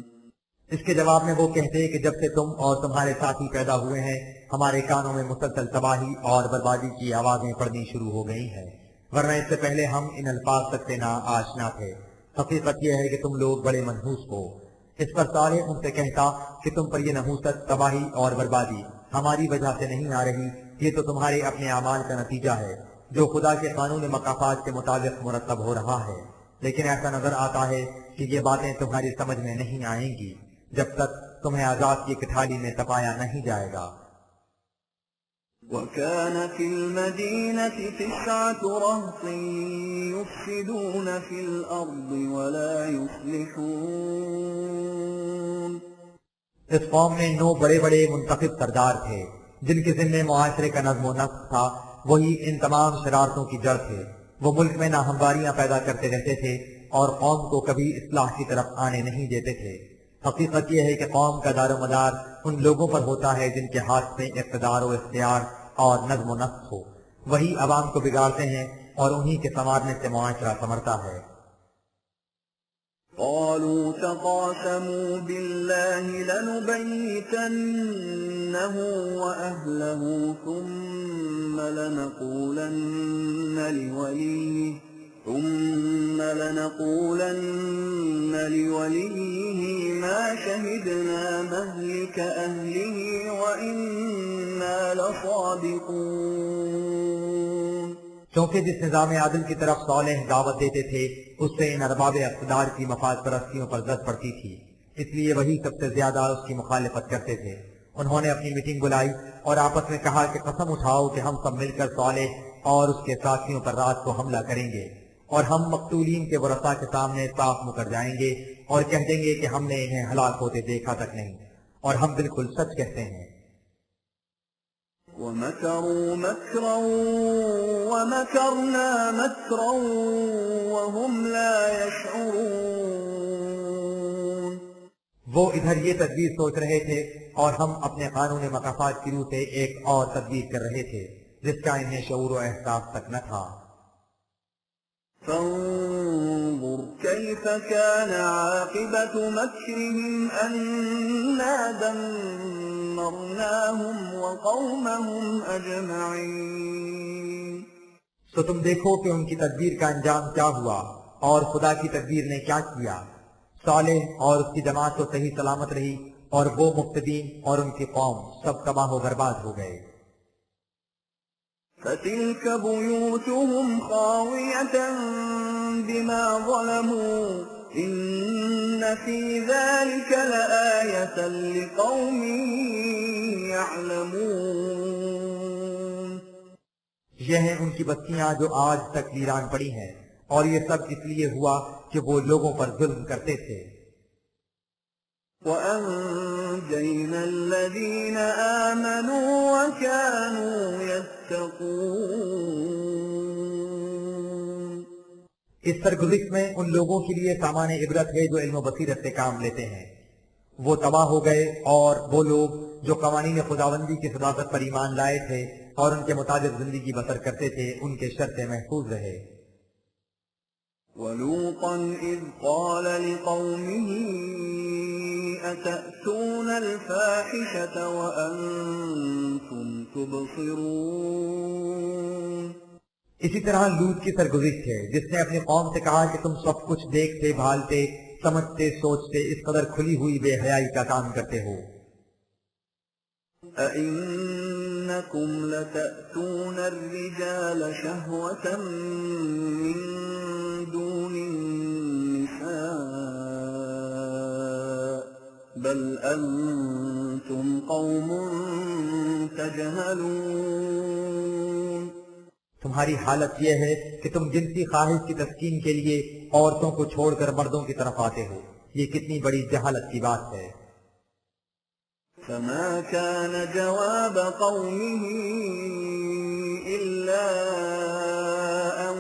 اس کے جواب میں وہ کہتے کہ جب سے تم اور تمہارے ساتھی پیدا ہوئے ہیں ہمارے کانوں میں مسلسل تباہی اور بربادی کی آوازیں پڑنی شروع ہو گئی ہیں. ورنہ اس سے پہلے ہم ان الفاظ تک سے نا آشنا تھے۔ حقیقت یہ ہے کہ تم لوگ بڑے منحوس ہو۔ اس پر صالح ان سے کہتا کہ تم پر یہ نحوست، تباہی اور بربادی ہماری وجہ سے نہیں آ رہی، یہ تو تمہارے اپنے اعمال کا نتیجہ ہے جو خدا کے قانون مقافات کے مطابق مرتب ہو رہا ہے۔ لیکن ایسا نظر آتا ہے کہ یہ باتیں تمہاری سمجھ میں نہیں آئیں گی جب تک تمہیں عذاب کی کٹھالی میں تپایا نہیں جائے گا۔ وَكَانَ فِي الْمَدِينَةِ 9 رَهْطٍ يُفْسِدُونَ فِي الْأَرْضِ وَلَا يُصْلِحُونَ۔ اس قوم میں 9 بڑے بڑے منتخب سردار تھے جن کے ذمے معاشرے کا نظم و نسق تھا، وہی ان تمام شرارتوں کی جڑ تھے۔ وہ ملک میں ناہمواریاں پیدا کرتے رہتے تھے اور قوم کو کبھی اصلاح کی طرف آنے نہیں دیتے تھے۔ حقیقت یہ ہے کہ قوم کا دار و مدار ان لوگوں پر ہوتا ہے جن کے ہاتھ میں اقتدار و اختیار اور نظم و نسق ہو، وہی عوام کو بگاڑتے ہیں اور انہی کے سنوارنے سے معاشرہ سنورتا ہے۔ قالوا تقاسموا بالله لنبيتنه وأهله ثم لنقولن لوليه ما شهدنا مهلك أهله وإنا لصادقون۔ چونکہ جس نظام عادل کی طرف صالح دعوت دیتے تھے اس سے ان ارباب اقتدار کی مفاد پرستیوں پر زد پڑتی تھی، اس لیے وہی سب سے زیادہ اس کی مخالفت کرتے تھے۔ انہوں نے اپنی میٹنگ بلائی اور آپس میں کہا کہ قسم اٹھاؤ کہ ہم سب مل کر صالح اور اس کے ساتھیوں پر رات کو حملہ کریں گے، اور ہم مقتولین کے ورثاء کے سامنے صاف مکر جائیں گے اور کہہ دیں گے کہ ہم نے انہیں ہلاک ہوتے دیکھا تک نہیں، اور ہم بالکل سچ کہتے ہیں۔ وَمَكَرُوا مَكْرًا وَمَكَرْنَا مَكْرًا وَهُمْ لَا يَشْعُرُونَ۔ وہ ادھر یہ تدبیر سوچ رہے تھے اور ہم اپنے قانون مقافات کی روح سے ایک اور تدبیر کر رہے تھے جس کا انہیں شعور و احساس تک نہ تھا۔ فانظر كيف كان عاقبة مكرهم أنا دمرناهم وقومهم أجمعين۔ تو تم دیکھو کہ ان کی تدبیر کا انجام کیا ہوا اور خدا کی تدبیر نے کیا کیا۔ صالح اور اس کی جماعت تو صحیح سلامت رہی اور وہ مقتدین اور ان کی قوم سب تباہ و برباد ہو گئے۔ فَتِلْكَ بُيُوتُهُمْ خَاوِيَةً بِمَا ظَلَمُوا إِنَّ فِي ذَلِكَ لَآيَةً لِقَوْمٍ يَعْلَمُونَ۔ یہ ہیں ان کی بستیاں جو آج تک ویران پڑی ہیں، اور یہ سب اس لیے ہوا کہ وہ لوگوں پر ظلم کرتے تھے۔ وَأَنجَيْنَا الَّذِينَ آمَنُوا وَكَانُوا يَتَّقُونَ۔ اس سرگزشت میں ان لوگوں کے لیے سامان عبرت ہے جو علم و بصیرت سے کام لیتے ہیں۔ وہ تباہ ہو گئے اور وہ لوگ جو قوانین خداوندی کی صداقت پر ایمان لائے تھے اور ان کے مطابق زندگی بسر کرتے تھے ان کے شر سے محفوظ رہے۔ وَلُوطًا إِذْ قَالَ لِقَوْمِهِ أَتَأْتُونَ الْفَاحِشَةَ وَأَنْتُمْ تُبْصِرُونَ۔ اسی طرح لوط کی سرگزشت ہے جس نے اپنی قوم سے کہا کہ تم سب کچھ دیکھتے، بھالتے، سمجھتے، سوچتے اس قدر کھلی ہوئی بے حیائی کا کام کرتے ہو۔ أَإِنَّكُمْ لَتَأْتُونَ الرِّجَالَ شَهْوَةً مِّن دُونِ النِّسَاءِ بَلْ أَنْتُمْ قَوْمٌ تَجْهَلُونَ۔ تمہاری حالت یہ ہے کہ تم جنسی خواہش کی تسکین کے لیے عورتوں کو چھوڑ کر مردوں کی طرف آتے ہو، یہ کتنی بڑی جہالت کی بات ہے۔ فما كان جواب قومه إلا أن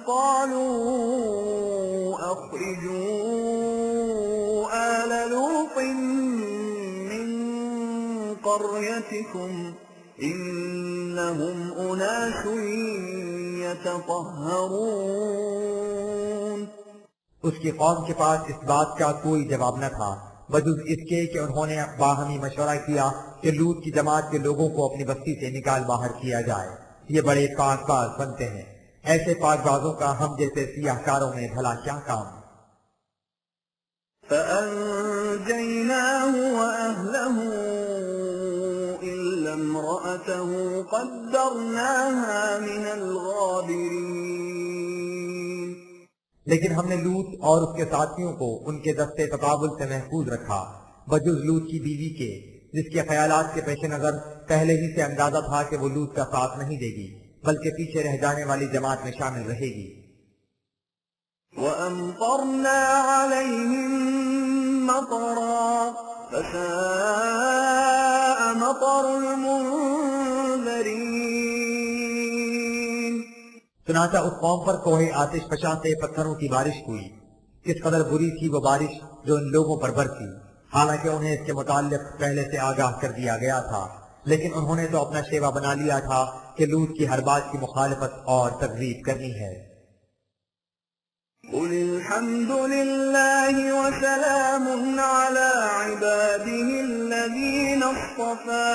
قالوا أخرجوا آل لوط من قريتكم إنهم أناس يتطهرون۔ اس کی قوم کے پاس اس بات کا کوئی جواب نہ تھا بجز اس کے کہ انہوں نے باہمی مشورہ کیا کہ لوط کی جماعت کے لوگوں کو اپنی بستی سے نکال باہر کیا جائے، یہ بڑے پاک باز بنتے ہیں، ایسے پاک بازوں کا ہم جیسے سیاہ کاروں میں بھلا کیا کام۔ فأنجيناه وأهله إلا امرأته قدرناها من الغابرين۔ لیکن ہم نے لوط اور اس کے ساتھیوں کو ان کے دستے تقابل سے محفوظ رکھا، بجز لوط کی بیوی کے، جس کے خیالات کے پیش نظر پہلے ہی سے اندازہ تھا کہ وہ لوط کا ساتھ نہیں دے گی بلکہ پیچھے رہ جانے والی جماعت میں شامل رہے گی۔ وأمطرنا عليهم مطرا فساء مطر المنذرين۔ چنانچہ اس قوم پر کوہ آتش فشاں سے پتھروں کی بارش ہوئی، کس قدر بری تھی وہ بارش جو ان لوگوں پر برسی، حالانکہ انہیں اس کے متعلق پہلے سے آگاہ کر دیا گیا تھا، لیکن انہوں نے تو اپنا شیوا بنا لیا تھا کہ لوط کی ہر بات کی مخالفت اور تکذیب کرنی ہے۔ قل الحمد لله وسلام على عباده الذين اصطفى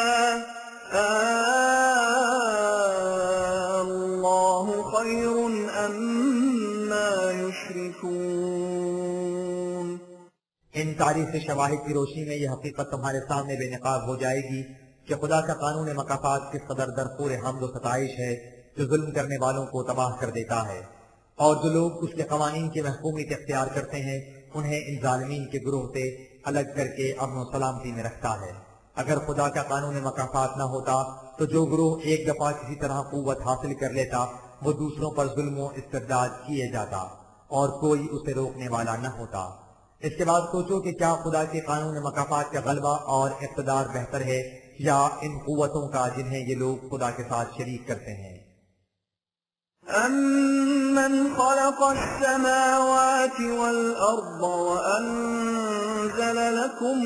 الله خير أما يشركون۔ ان تاریخ شواہد کی روشنی میں یہ حقیقت تمہارے سامنے بے نقاب ہو جائے گی کہ خدا کا قانون مکافات کس قدر درپور حمد و ستائش ہے، جو ظلم کرنے والوں کو تباہ کر دیتا ہے، اور جو لوگ اس کے قوانین کی محکومیت اختیار کرتے ہیں انہیں ان ظالمین کے گروہ سے الگ کر کے امن و سلامتی میں رکھتا ہے۔ اگر خدا کا قانون مکافات نہ ہوتا تو جو گروہ ایک دفعہ کسی طرح قوت حاصل کر لیتا وہ دوسروں پر ظلم و استبداد کیے جاتا اور کوئی اسے روکنے والا نہ ہوتا۔ اس کے بعد سوچو کہ کیا خدا کے قانون مکافات کا غلبہ اور اقتدار بہتر ہے یا ان قوتوں کا جنہیں یہ لوگ خدا کے ساتھ شریک کرتے ہیں۔ أَمَّنْ خَلَقَ السَّمَاوَاتِ وَالْأَرْضَ وَأَنزَلَ لَكُم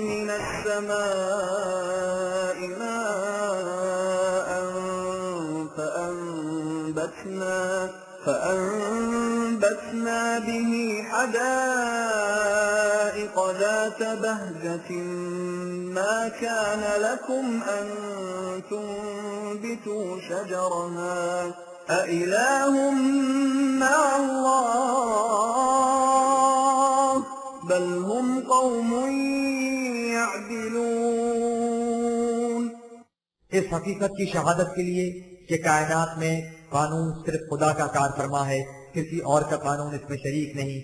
مِّنَ السَّمَاءِ مَاءً فَأَنبَتْنَا بِهِ حَدَائِقَ ذَاتَ بَهْجَةٍ مَّا كَانَ لَكُمْ أَن تُنبِتُوا شَجَرَهَا أَإِلَٰهٌ مَّعَ اللَّهِ بَلْ هُمْ قَوْمٌ يَعْدِلُونَ۔ اس حقیقت کی شہادت کے لیے کہ کائنات میں قانون صرف خدا کا کار فرما ہے، کسی اور کا قانون اس میں شریک نہیں،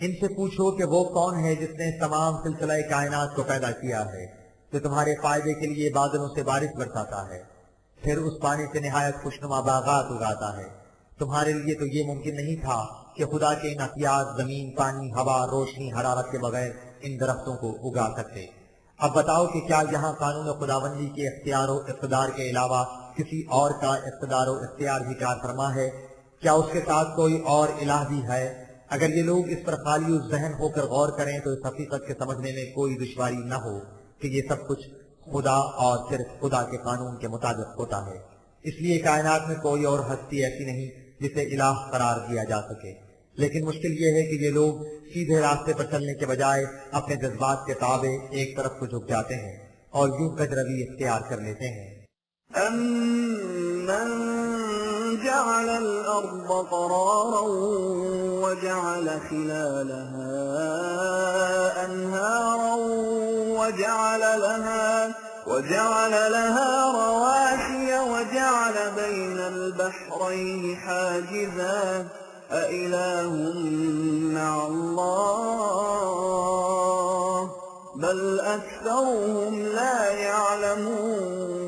ان سے پوچھو کہ وہ کون ہے جس نے تمام سلسلہ کائنات کو پیدا کیا ہے، جو تمہارے فائدے کے لیے بادلوں سے بارش برساتا ہے، پھر اس پانی سے نہایت خوشنما باغات اگاتا ہے۔ تمہارے لیے تو یہ ممکن نہیں تھا کہ خدا کے ان عطیات زمین، پانی، ہوا، روشنی، حرارت کے بغیر ان درختوں کو اگا سکتے۔ اب بتاؤ کہ کیا یہاں قانون خداوندی کے اختیار و اقتدار کے علاوہ کسی اور کا اقتدار و اختیار بھی کار فرما ہے؟ کیا اس کے ساتھ کوئی اور الہ بھی ہے؟ اگر یہ لوگ اس پر خالی ذہن ہو کر غور کریں تو اس حقیقت کے سمجھنے میں کوئی دشواری نہ ہو کہ یہ سب کچھ خدا اور صرف خدا کے قانون کے مطابق ہوتا ہے۔ اس لیے کائنات میں کوئی اور ہستی ایسی نہیں جسے الہ قرار دیا جا سکے، لیکن مشکل یہ ہے کہ یہ لوگ سیدھے راستے پر چلنے کے بجائے اپنے جذبات کے تابع ایک طرف کو جھک جاتے ہیں اور یوں کجروی اختیار کر لیتے ہیں۔ أَمَّن جَعَلَ الْأَرْضَ قَرَارًا وَجَعَلَ خِلَالَهَا أَنْهَارًا وَجَعَلَ لَهَا رَوَاسِيَ وَجَعَلَ بَيْنَ الْبَحْرَيْنِ حَاجِزًا أَإِلَٰهٌ مَّعَ اللَّهِ بَلْ أَكْثَرُهُمْ لَا يَعْلَمُونَ۔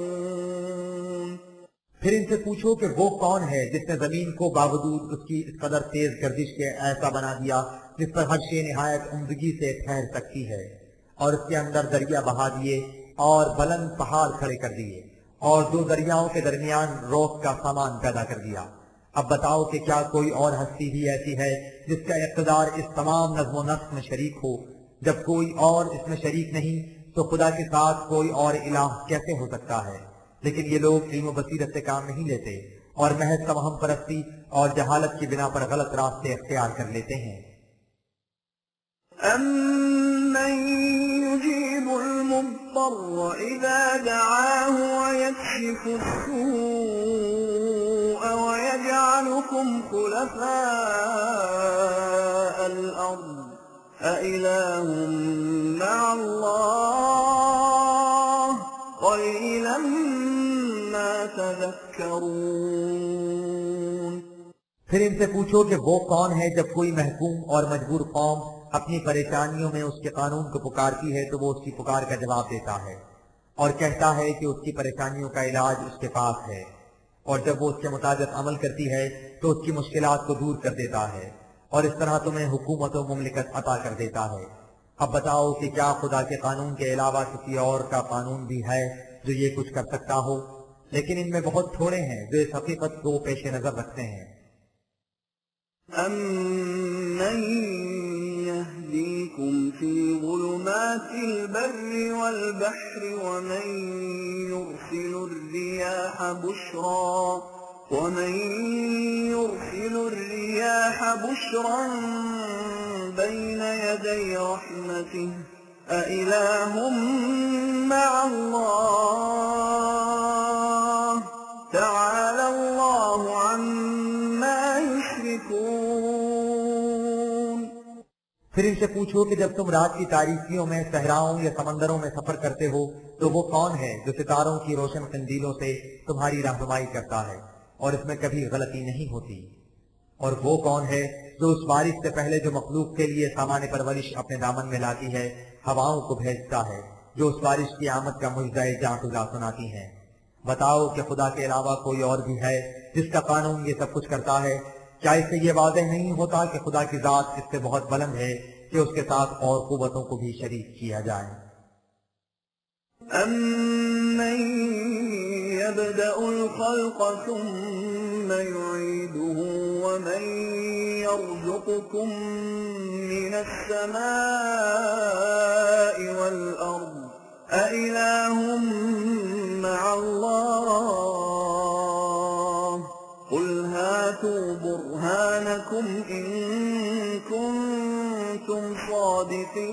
پھر ان سے پوچھو کہ وہ کون ہے جس نے زمین کو باوجود اس کی اس قدر تیز گردش کے ایسا بنا دیا جس پر ہر شے نہایت عمدگی سے ٹھہر سکتی ہے، اور اس کے اندر دریا بہا دیے اور بلند پہاڑ کھڑے کر دیے اور دو دریاؤں کے درمیان روک کا سامان پیدا کر دیا۔ اب بتاؤ کہ کیا کوئی اور ہستی بھی ایسی ہے جس کا اقتدار اس تمام نظم و نسق میں شریک ہو؟ جب کوئی اور اس میں شریک نہیں تو خدا کے ساتھ کوئی اور الہ کیسے ہو سکتا ہے؟ لیکن یہ لوگ علم و بصیرت سے کام نہیں لیتے اور محض توہم پرستی اور جہالت کی بنا پر غلط راستے اختیار کر لیتے ہیں۔ أَمَّن أَمَّن يُجِيبُ الْمُضْطَرَّ إِذَا دَعَاهُ وَيَكْشِفُ السُّوءَ وَيَجْعَلُكُمْ خُلَفَاءَ الْأَرْضِ أَإِلَٰهٌ مَّعَ اللَّهِ قَلِيلًا مَّا تَذَكَّرُونَ۔ پھر ان سے پوچھو کہ وہ کون ہے جب کوئی محکوم اور مجبور قوم اپنی پریشانیوں میں اس کے قانون کو پکارتی ہے تو وہ اس کی پکار کا جواب دیتا ہے اور کہتا ہے کہ اس کی پریشانیوں کا علاج اس کے پاس ہے، اور جب وہ اس کے مطابق عمل کرتی ہے تو اس کی مشکلات کو دور کر دیتا ہے اور اس طرح تمہیں حکومت و مملکت عطا کر دیتا ہے۔ اب بتاؤ کہ کیا خدا کے قانون کے علاوہ کسی اور کا قانون بھی ہے جو یہ کچھ کر سکتا ہو؟ لیکن ان میں بہت تھوڑے ہیں جو اس حقیقت کو پیش نظر رکھتے ہیں۔ أَمَّن يَهْدِيكُمْ فِي ظُلُمَاتِ الْبَرِّ وَالْبَحْرِ وَمَن يُرْسِلُ الرِّيَاحَ بُشْرًا بَيْنَ يَدَيْ رَحْمَتِهِ أَإِلَٰهٌ مَّعَ اللَّهِ تَعَالَى اللَّهُ عَمَّا يُشْرِكُونَ۔ پھر ان سے پوچھو کہ جب تم رات کی تاریکیوں میں صحراؤں یا سمندروں میں سفر کرتے ہو تو وہ کون ہے جو ستاروں کی روشن قندیلوں سے تمہاری رہنمائی کرتا ہے اور اس میں کبھی غلطی نہیں ہوتی؟ اور وہ کون ہے جو اس بارش سے پہلے جو مخلوق کے لیے سامان پرورش اپنے دامن میں لاتی ہے ہواؤں کو بھیجتا ہے جو اس بارش کی آمد کا مجزہ جاں خدا سناتی ہیں؟ بتاؤ کہ خدا کے علاوہ کوئی اور بھی ہے جس کا قانون یہ سب کچھ کرتا ہے؟ کیا اس سے یہ واضح نہیں ہوتا کہ خدا کی ذات اس سے بہت بلند ہے کہ اس کے ساتھ اور قوتوں کو بھی شریک کیا جائے؟ أَمَّن يَبْدَأُ الْخَلْقَ ثُمَّ يُعِيدُهُ وَمَن يَرْزُقُكُم مِّنَ السَّمَاءِ وَالْأَرْضِ أَإِلَٰهٌ مَّعَ اللَّهِ قُلْ هَاتُوا بُرْهَانَكُمْ إِن كُنتُمْ صَادِقِينَ۔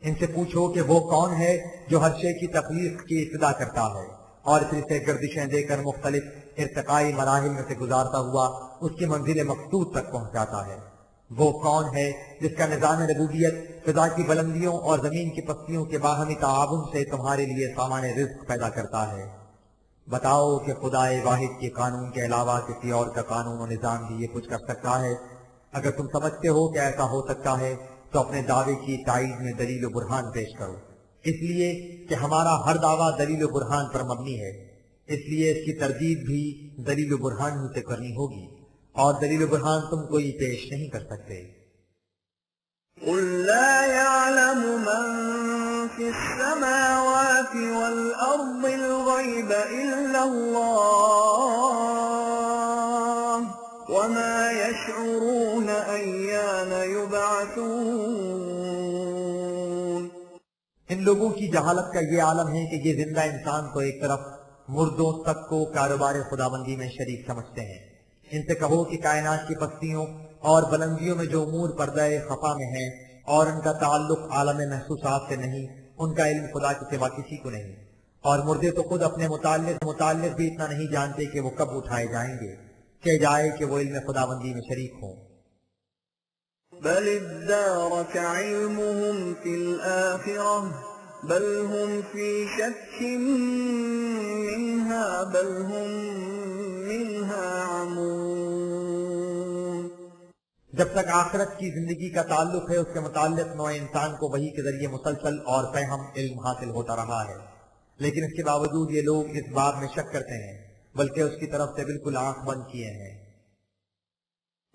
ان سے پوچھو کہ وہ کون ہے جو ہر شے کی تخلیق کی ابتدا کرتا ہے اور پھر اسے گردشیں دے کر مختلف ارتقائی مراحل میں سے گزارتا ہوا اس کی منزل مقصود تک پہنچاتا ہے؟ وہ کون ہے جس کا نظام ربوبیت فضا کی بلندیوں اور زمین کی پستیوں کے باہمی تعاون سے تمہارے لیے سامان رزق پیدا کرتا ہے؟ بتاؤ کہ خدائے واحد کے قانون کے علاوہ کسی اور کا قانون و نظام بھی یہ کچھ کر سکتا ہے؟ اگر تم سمجھتے ہو کہ ایسا ہو سکتا ہے تو اپنے دعوے کی تائید میں دلیل و برہان پیش کرو، اس لیے کہ ہمارا ہر دعویٰ دلیل و برہان پر مبنی ہے، اس لیے اس کی تردید بھی دلیل و برہان ہی سے کرنی ہوگی، اور دلیل و برہان تم کوئی پیش نہیں کر سکتے۔ قُل لَّا يَعْلَمُ مَن فِي السَّمَاوَاتِ وَالْأَرْضِ الْغَيْبَ إِلَّا اللَّهُ وَمَا يَشْعُرُونَ أَيَّانَ يُبْعَثُونَ۔ ان لوگوں کی جہالت کا یہ عالم ہے کہ یہ زندہ انسان کو ایک طرف مردوں تک کو کاروبار خداوندی میں شریک سمجھتے ہیں۔ ان سے کہو کہ کائنات کی پستیوں اور بلندیوں میں جو امور پردہ خفا میں ہیں اور ان کا تعلق عالم محسوسات سے نہیں، ان کا علم خدا کے سوا کسی کو نہیں، اور مردے تو خود اپنے متعلق بھی اتنا نہیں جانتے کہ وہ کب اٹھائے جائیں گے کہ جائے کہ وہ علم خداوندی میں شریک ہوں۔ بل ادارك علمهم في الآخرة بل هم في شك منها بل هم منها عمون۔ جب تک آخرت کی زندگی کا تعلق ہے اس کے متعلق نوع انسان کو وحی کے ذریعے مسلسل اور فہم علم حاصل ہوتا رہا ہے، لیکن اس کے باوجود یہ لوگ اس بات میں شک کرتے ہیں بلکہ اس کی طرف سے بالکل آنکھ بند کیے ہیں۔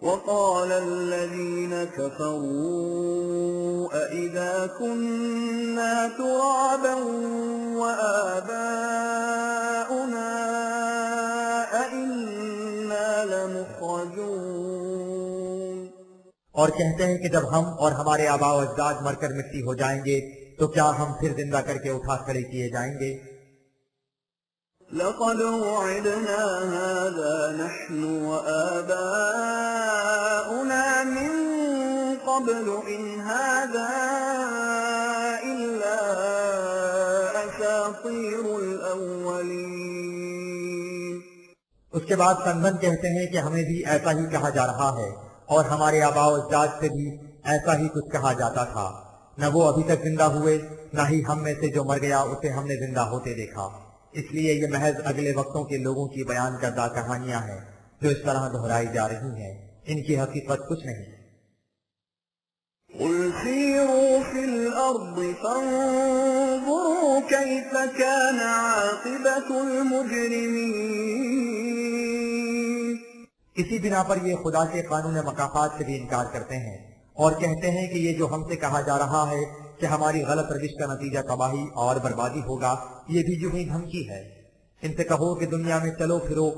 وقال الذين كفروا أئذا كنا ترابا وآباؤنا أئنا لمخرجون۔ اور کہتے ہیں کہ جب ہم اور ہمارے آباء و اجداد مر کر مٹی ہو جائیں گے تو کیا ہم پھر زندہ کر کے اٹھا کھڑے کیے جائیں گے؟ لقد وعدنا هذا نحن وآباؤنا من قبل إن هذا إلا أساطير الأولين. اس کے بعد کنزن کہتے ہیں کہ ہمیں بھی ایسا ہی کہا جا رہا ہے اور ہمارے آباء و اجداد سے بھی ایسا ہی کچھ کہا جاتا تھا. نہ وہ ابھی تک زندہ ہوئے نہ ہی ہم میں سے جو مر گیا اسے ہم نے زندہ ہوتے دیکھا. اس لیے یہ محض اگلے وقتوں کے لوگوں کی بیان کردہ کہانیاں ہیں جو اس طرح دہرائی جا رہی ہیں. ان کی حقیقت کچھ نہیں. قل سيروا في الأرض فانظروا كيف كان عاقبة المجرمين. اسی بنا پر یہ خدا کے قانون مکافات سے بھی انکار کرتے ہیں اور کہتے ہیں کہ یہ جو ہم سے کہا جا رہا ہے کہ ہماری غلط روش کا نتیجہ تباہی اور بربادی ہوگا یہ بھی جو ہی دھمکی ہے. ان سے کہو کہ دنیا میں چلو پھرو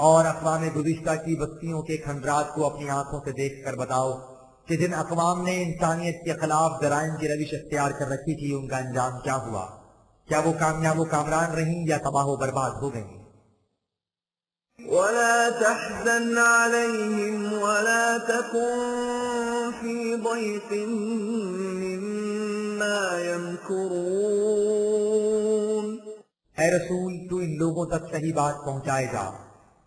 اور اقوام گزشتہ کی بستیوں کے کھنڈرات کو اپنی آنکھوں سے دیکھ کر بتاؤ کہ جن اقوام نے انسانیت کے خلاف جرائم کی روش اختیار کر رکھی تھی ان کا انجام کیا ہوا. کیا وہ کامیاب و کامران رہیں یا تباہ و برباد ہو گئیں. ولا تحزن عليهم ولا تكن في ضيق مما يمكرون. اے رسول تو ان لوگوں تک صحیح بات پہنچائے جا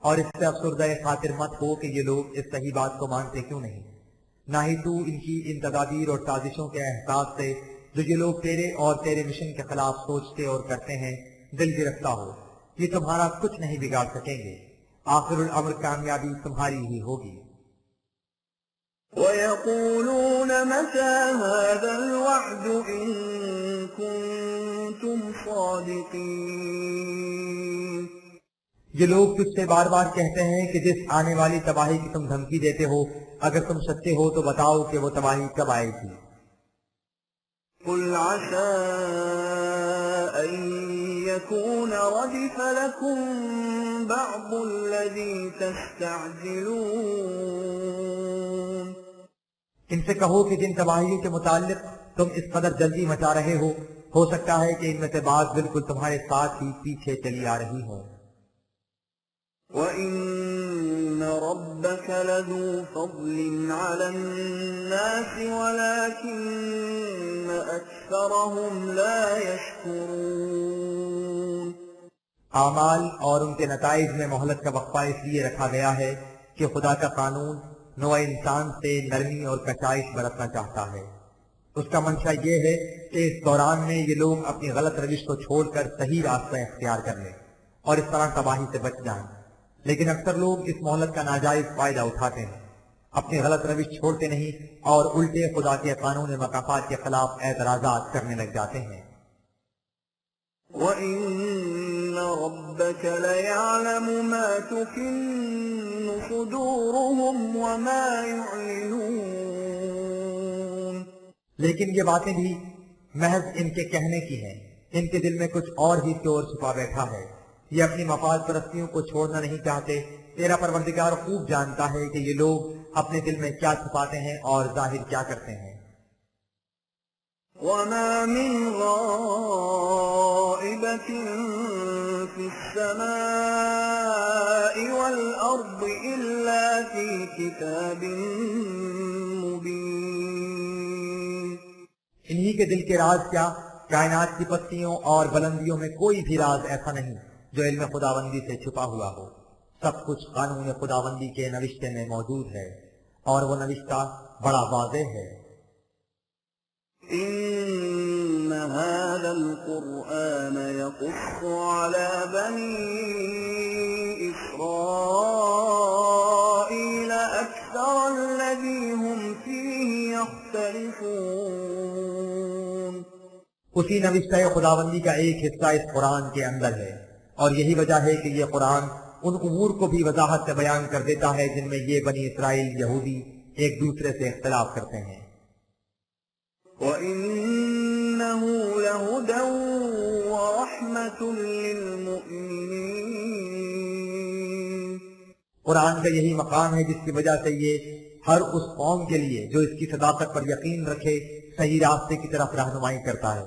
اور اس سے افسردہ خاطر مت ہو کہ یہ لوگ اس صحیح بات کو مانتے کیوں نہیں. نہ ہی تو ان کی ان تدابیر اور سازشوں کے احساس سے جو یہ لوگ تیرے اور تیرے مشن کے خلاف سوچتے اور کرتے ہیں دل گرفتہ ہو. یہ تمہارا کچھ نہیں بگاڑ سکیں گے. آخر الامر کامیابی تمہاری ہی ہوگی. وَيَقُولُونَ مَتَى هَذَا الْوَعْدُ إِن كُنتُمْ صَادِقِينَ. یہ لوگ تجھ سے بار بار کہتے ہیں کہ جس آنے والی تباہی کی تم دھمکی دیتے ہو اگر تم سچے ہو تو بتاؤ کہ وہ تباہی کب آئے گی. قُلْ عَسَىٰ أَن يَكُونَ رَدِفَ لَكُم بَعْضُ الَّذِي تَسْتَعْجِلُونَ. ان سے کہو کہ جن تباہیوں کے متعلق تم اس قدر جلدی مچا رہے ہو سکتا ہے کہ ان میں سے بعض بالکل تمہارے ساتھ ہی پیچھے چلی آ رہی ہوں. وَإِنَّ رَبَّكَ لَذُو فَضْلٍ عَلَى النَّاسِ وَلَكِنَّ أَكْثَرَهُمْ لَا يَشْكُرُونَ. اعمال اور ان کے نتائج میں مہلت کا وقفہ اس لیے رکھا گیا ہے کہ خدا کا قانون نوع انسان سے نرمی اور کشائش برتنا چاہتا ہے. اس کا منشا یہ ہے کہ اس دوران میں یہ لوگ اپنی غلط روش کو چھوڑ کر صحیح راستہ اختیار کر لیں اور اس طرح تباہی سے بچ جائیں. لیکن اکثر لوگ اس مہلت کا ناجائز فائدہ اٹھاتے ہیں، اپنی غلط روش چھوڑتے نہیں اور الٹے خدا کے قانون مکافات کے خلاف اعتراضات کرنے لگ جاتے ہیں. وَإِنَّ رَبَّكَ لَيَعْلَمُ مَا تُكِنُّ صُدُورُهُمْ وَمَا يُعْلِنُونَ. لیکن یہ باتیں بھی محض ان کے کہنے کی ہیں، ان کے دل میں کچھ اور ہی چور چھپا بیٹھا ہے. یہ اپنی مفاد پرستیوں کو چھوڑنا نہیں چاہتے. تیرا پروردگار خوب جانتا ہے کہ یہ لوگ اپنے دل میں کیا چھپاتے ہیں اور ظاہر کیا کرتے ہیں. وَمَا مِنْ غَائِبَةٍ فِي السَّمَاءِ وَالْأَرْضِ إِلَّا فِي كِتَابٍ مُبِينٍ. انہی کے دل کے راز کیا، کائنات کی پستیوں اور بلندیوں میں کوئی بھی راز ایسا نہیں جو علم خداوندی سے چھپا ہوا ہو. سب کچھ قانون خداوندی کے نوشتے میں موجود ہے اور وہ نوشتہ بڑا واضح ہے. إِنَّ هَذَا الْقُرْآنَ يَقُصُّ عَلَى بَنِي إِسْرَائِيلَ أَكْثَرَ الَّذِي هُمْ فِيهِ يَخْتَلِفُونَ. اسی نوشتہ خداوندی کا ایک حصہ اس قرآن کے اندر ہے اور یہی وجہ ہے کہ یہ قرآن ان امور کو بھی وضاحت سے بیان کر دیتا ہے جن میں یہ بنی اسرائیل یہودی ایک دوسرے سے اختلاف کرتے ہیں. وَإِنَّهُ لَهُدًى وَرَحْمَةٌ لِّلْمُؤْمِنِينَ. قرآن کا یہی مقام ہے جس کی وجہ سے یہ ہر اس قوم کے لیے جو اس کی صداقت پر یقین رکھے صحیح راستے کی طرف رہنمائی کرتا ہے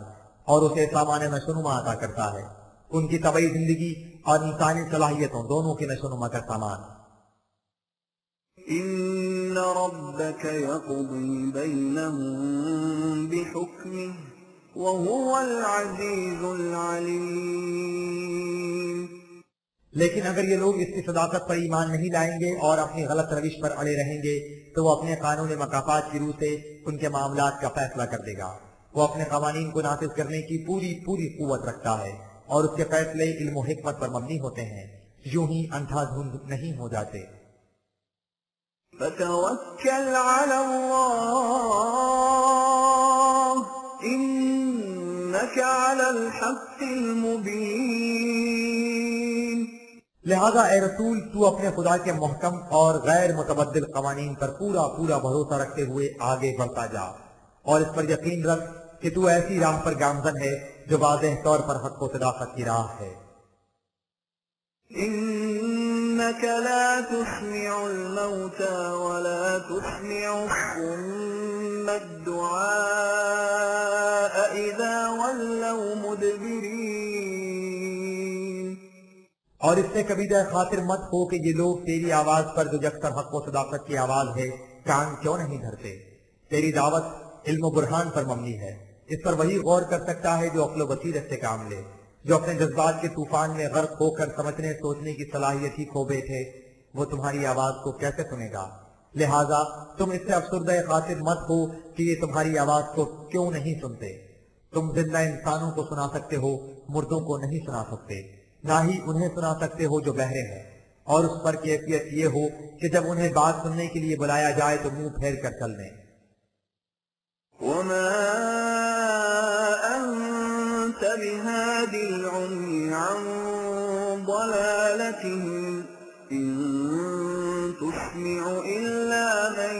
اور اسے سامان نشوونما عطا کرتا ہے، ان کی طبعی زندگی اور انسانی صلاحیتوں دونوں کی نشوونما کا سامان. إِنَّ إن ربك يقضي بينهم بحكمه وهو العزيز العليم. لیکن اگر یہ لوگ اس کی صداقت پر ایمان نہیں لائیں گے اور اپنی غلط روش پر اڑے رہیں گے تو وہ اپنے قانون مکافات کی روح سے ان کے معاملات کا فیصلہ کر دے گا. وہ اپنے قوانین کو نافذ کرنے کی پوری قوت رکھتا ہے اور اس کے فیصلے علم و حکمت پر مبنی ہوتے ہیں، یوں ہی اندھا دھند نہیں ہو جاتے. فتوکل علی اللہ انک علی الحق المبین. لہذا اے رسول تو اپنے خدا کے محکم اور غیر متبدل قوانین پر پورا بھروسہ رکھتے ہوئے آگے بڑھتا جا اور اس پر یقین رکھ کہ تو ایسی راہ پر گامزن ہے جو واضح طور پر حق و صداقت کی راہ ہے. انك لا تسمع الموتى ولا تسمع الصم الدعاء اذا ولوا مدبرين. اور اس سے کبھی دے خاطر مت ہو کہ یہ لوگ تیری آواز پر جو یکسر حق و صداقت کی آواز ہے کان کیوں نہیں دھرتے. تیری دعوت علم و برہان پر مبنی ہے، اس پر وہی غور کر سکتا ہے جو عقل و بصیرت سے کام لے. جو اپنے جذبات کے طوفان میں غرق ہو کر سمجھنے سوچنے کی صلاحیت ہی کھو بیٹھے وہ تمہاری آواز کو کیسے سنے گا. لہذا تم اس سے افسردہ خاطر مت ہو کہ یہ تمہاری آواز کو کیوں نہیں سنتے. تم زندہ انسانوں کو سنا سکتے ہو، مردوں کو نہیں سنا سکتے، نہ ہی انہیں سنا سکتے ہو جو بہرے ہیں. اور اس پر کیفیت یہ ہو کہ جب انہیں بات سننے کے لیے بلایا جائے تو منہ پھیر کر چل دیں. وما أنت بهادي العمي عن ضلالتهم إن تسمع إلا من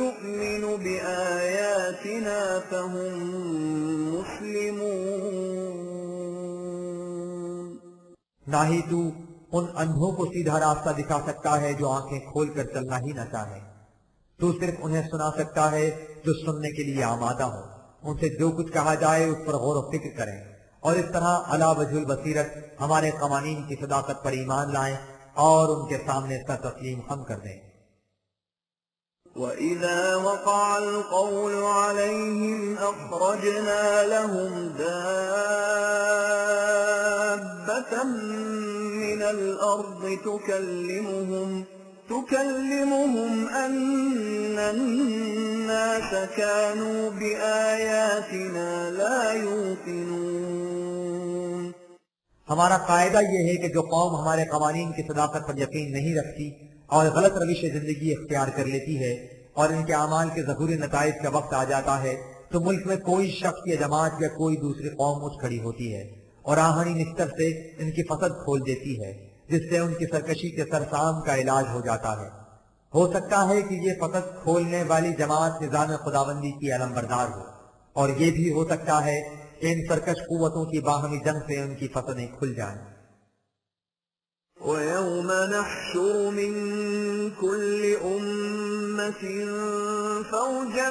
يؤمن بآياتنا فهم مسلمون. نہ ہی تو ان اندھوں کو سیدھا راستہ دکھا سکتا ہے جو آنکھیں کھول کر چلنا ہی نہ چاہیں. تو صرف انہیں سنا سکتا ہے جو سننے کے لیے آمادہ ہو. ان سے جو کچھ کہا جائے اس پر غور و فکر کریں اور اس طرح علی وجہ البصیرت ہمارے قوانین کی صداقت پر ایمان لائیں اور ان کے سامنے سر تسلیم خم کر دیں. وَإِذَا وَقَعَ الْقَوْلُ عَلَيْهِمْ أَخْرَجْنَا لَهُمْ دَابَّةً مِّنَ الْأَرْضِ تكلمهم أن الناس كانوا بآياتنا لا يوقنون. ہمارا قاعدہ یہ ہے کہ جو قوم ہمارے قوانین کی صداقت پر یقین نہیں رکھتی اور غلط روش زندگی اختیار کر لیتی ہے اور ان کے اعمال کے ظہوری نتائج کا وقت آ جاتا ہے تو ملک میں کوئی شخص یا جماعت یا کوئی دوسری قوم اٹھ کھڑی ہوتی ہے اور آہنی نستر سے ان کی فسد کھول دیتی ہے جس سے ان کی سرکشی کے سرسام کا علاج ہو جاتا ہے. ہو سکتا ہے کہ یہ فسد کھولنے والی جماعت نظام خداوندی کی علمبردار ہو اور یہ بھی ہو سکتا ہے کہ ان سرکش قوتوں کی باہمی جنگ سے ان کی فسدیں کھل جائیں. وَيَوْمَ نَحْشُرُ مِن كُلِّ أُمَّةٍ فَوْجًا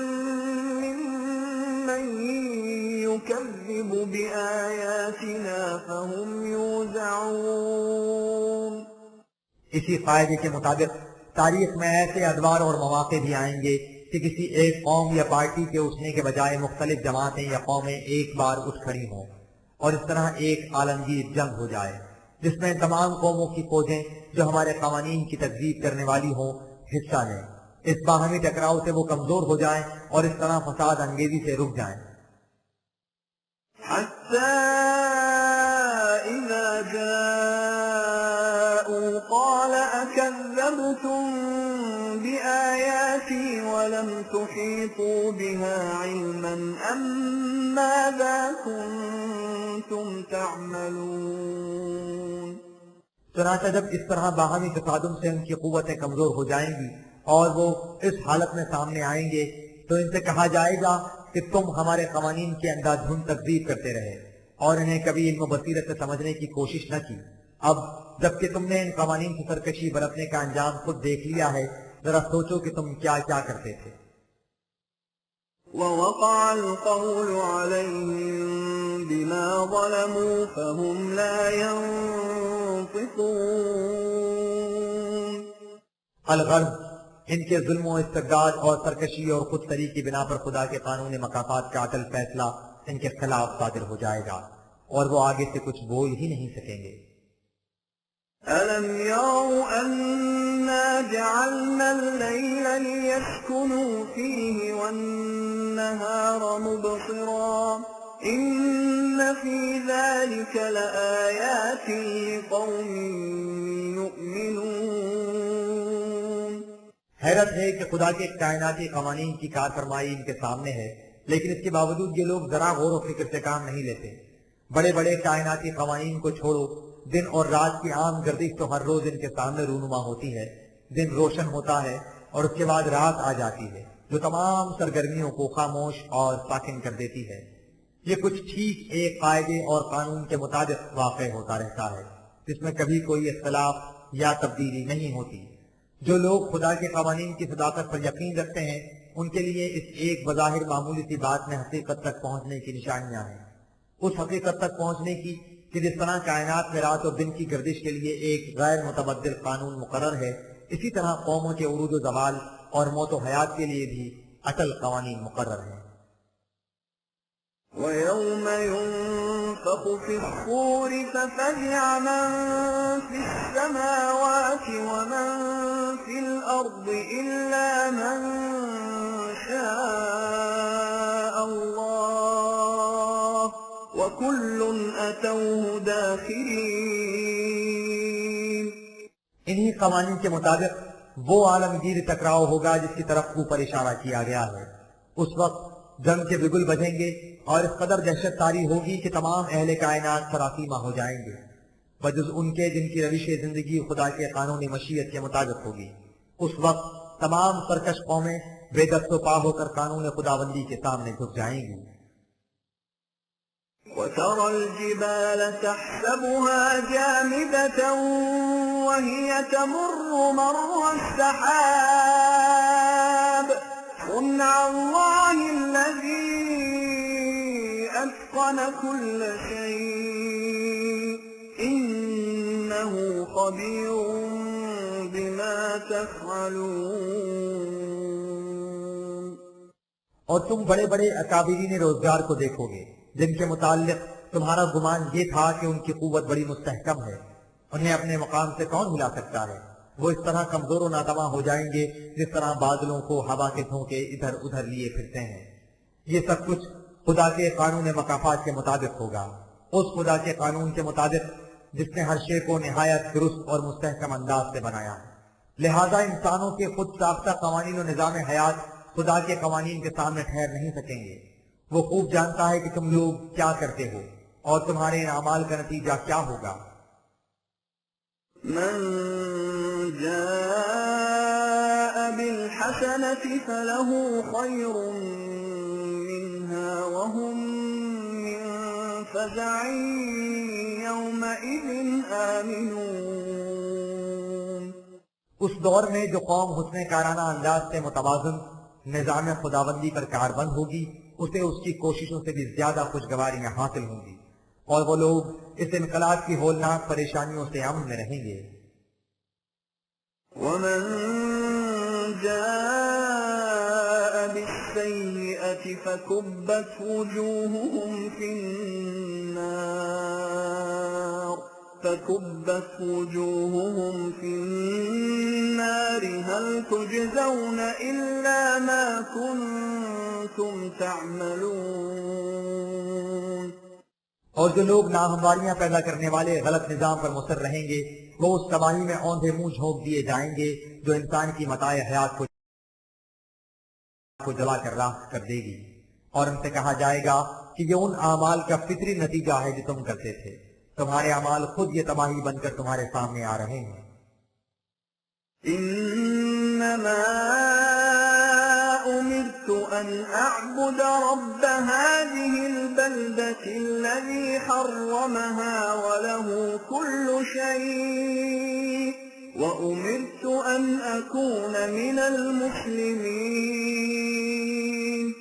مِّمَّن يُكَذِّبُ بِآيَاتِنَا فَهُمْ يُوزَعُونَ. اسی قاعدے کے مطابق تاریخ میں ایسے ادوار اور مواقع بھی آئیں گے کہ کسی ایک قوم یا پارٹی کے اٹھنے کے بجائے مختلف جماعتیں یا قومیں ایک بار اٹھ کھڑی ہوں اور اس طرح ایک عالمگیر جنگ ہو جائے جس میں تمام قوموں کی فوجیں جو ہمارے قوانین کی تکذیب کرنے والی ہوں حصہ لیں. اس باہمی ٹکراؤ سے وہ کمزور ہو جائیں اور اس طرح فساد انگیزی سے رک جائیں. حتى إذا جاءوا قال أكذبتم بآياتي ولم تحيطوا بها علما أم ماذا كنتم تعملون. چنانچہ جب اس طرح باہمی تصادم سے ان کی قوتیں کمزور ہو جائیں گی اور وہ اس حالت میں سامنے آئیں گے تو ان سے کہا جائے گا کہ تم ہمارے قوانین کی اندھا دھند تکذیب کرتے رہے اور انہیں کبھی علم و بصیرت سے سمجھنے کی کوشش نہ کی. اب جبکہ تم نے ان قوانین کی سرکشی برتنے کا انجام خود دیکھ لیا ہے ذرا سوچو کہ تم کیا کیا کرتے تھے. وَوَقَعَ الْقَوْلُ عَلَيْهِمْ بِمَا ظَلَمُوا فَهُمْ لَا يَنطِقُونَ. الغرض ان کے ظلم و استبداد اور سرکشی اور خود سری کی بنا پر خدا کے قانون مکافات کا عدل فیصلہ ان کے خلاف صادر ہو جائے گا اور وہ آگے سے کچھ بول ہی نہیں سکیں گے۔ أَلَمْ يَرَوْا أَنَّا جَعَلْنَا اللَّيْلَ لِيَسْكُنُوا فِيهِ وَالنَّهَارَ مُبْصِرًا إِنَّ فِي ذَلِكَ لَآيَاتٍ لِقَوْمٍ يُؤْمِنُونَ۔ حیرت ہے کہ خدا کے کائناتی قوانین کی کار فرمائی ان کے سامنے ہے، لیکن اس کے باوجود یہ لوگ ذرا غور و فکر سے کام نہیں لیتے۔ بڑے بڑے کائناتی قوانین کو چھوڑو، دن اور رات کی عام گردش تو ہر روز ان کے سامنے رونما ہوتی ہے۔ دن روشن ہوتا ہے اور اس کے بعد رات آ جاتی ہے جو تمام سرگرمیوں کو خاموش اور ساکن کر دیتی ہے۔ یہ کچھ ٹھیک ایک قاعدے اور قانون کے مطابق واقع ہوتا رہتا ہے جس میں کبھی کوئی اختلاف یا تبدیلی نہیں ہوتی۔ جو لوگ خدا کے قوانین کی صداقت پر یقین رکھتے ہیں ان کے لیے اس ایک بظاہر معمولی سی بات میں حقیقت تک پہنچنے کی نشانیاں ہیں، اس حقیقت تک پہنچنے کی کہ جس طرح کائنات میں رات اور دن کی گردش کے لیے ایک غیر متبدل قانون مقرر ہے، اسی طرح قوموں کے عروج و زوال اور موت و حیات کے لیے بھی اٹل قوانین مقرر ہیں۔ وَيَوْمَ يُنفَخُ فِي الصُّورِ فَفَزِعَ مَن فِي السَّمَاوَاتِ وَمَن فِي الْأَرْضِ إِلَّا مَن شَاءَ اللَّهُ وَكُلٌّ أَتَوْهُ دَاخِرِينَ۔ انہی قوانین کے مطابق وہ عالمگیر ٹکراؤ ہوگا جس کی طرف اوپر اشارہ کیا گیا ہے۔ اس وقت جنگ کے بگل بجیں گے اور اس قدر دہشت طاری ہوگی کہ تمام اہل کائنات سراسیمہ ہو جائیں گے بجز ان کے جن کی روش زندگی خدا کے قانون مشیت کے مطابق ہوگی۔ اس وقت تمام سرکش قومیں بے دست و پا ہو کر قانون خداوندی کے سامنے جھک جائیں گی۔ وَتَرَى الْجِبَالَ تَحْسَبُهَا جَامِدَةً وَهِيَ تَمُرُّ مَرَّ السَّحَابِ صُنْعَ اللَّهِ الَّذِي أَتْقَنَ كُلَّ شَيْءٍ إِنَّهُ خَبِيرٌ بِمَا تَفْعَلُونَ۔ اور تم بڑے بڑے اکابرین روزگار کو دیکھو گے جن کے متعلق تمہارا گمان یہ تھا کہ ان کی قوت بڑی مستحکم ہے، انہیں اپنے مقام سے کون ہلا سکتا ہے؟ وہ اس طرح کمزور و ناتواں ہو جائیں گے جس طرح بادلوں کو ہوا کے جھونکے ادھر ادھر لیے پھرتے ہیں۔ یہ سب کچھ خدا کے قانون مکافات کے مطابق ہوگا، اس خدا کے قانون کے مطابق جس نے ہر شے کو نہایت درست اور مستحکم انداز سے بنایا ہے۔ لہذا انسانوں کے خود ساختہ قوانین و نظام حیات خدا کے قوانین کے سامنے ٹھہر نہیں سکیں گے۔ وہ خوب جانتا ہے کہ تم لوگ کیا کرتے ہو اور تمہارے اعمال کا نتیجہ کیا ہوگا۔ من جاء بالحسنة فله خير منها وهم من فزع يومئذ آمنون۔ اس دور میں جو قوم حسن کارانہ انداز سے متوازن نظام خداوندی پر کاربند ہوگی اسے اس کی کوششوں سے بھی زیادہ خوشگواریاں حاصل ہوں گی اور وہ لوگ اس انقلاب کی ہولناک پریشانیوں سے امن میں رہیں گے۔ ومن جاء بالسيئة فكبت وجوههم في النار هل تجزون إلا ما كنتم تعملون۔ اور جو لوگ ناہمواریاں پیدا کرنے والے غلط نظام پر مصر رہیں گے وہ اس تباہی میں اوندھے منہ جھونک دیے جائیں گے جو انسان کی متاع حیات کو جلا کر راکھ کر دے گی، اور ان سے کہا جائے گا کہ یہ ان اعمال کا فطری نتیجہ ہے جو تم کرتے تھے، تمہارے اعمال خود یہ تباہی بن کر تمہارے سامنے آ رہے ہیں۔ انما امرت ان اعبد رب هذه البلدة الذي حرمها وله كل شيء وامرت ان اكون من المسلمين۔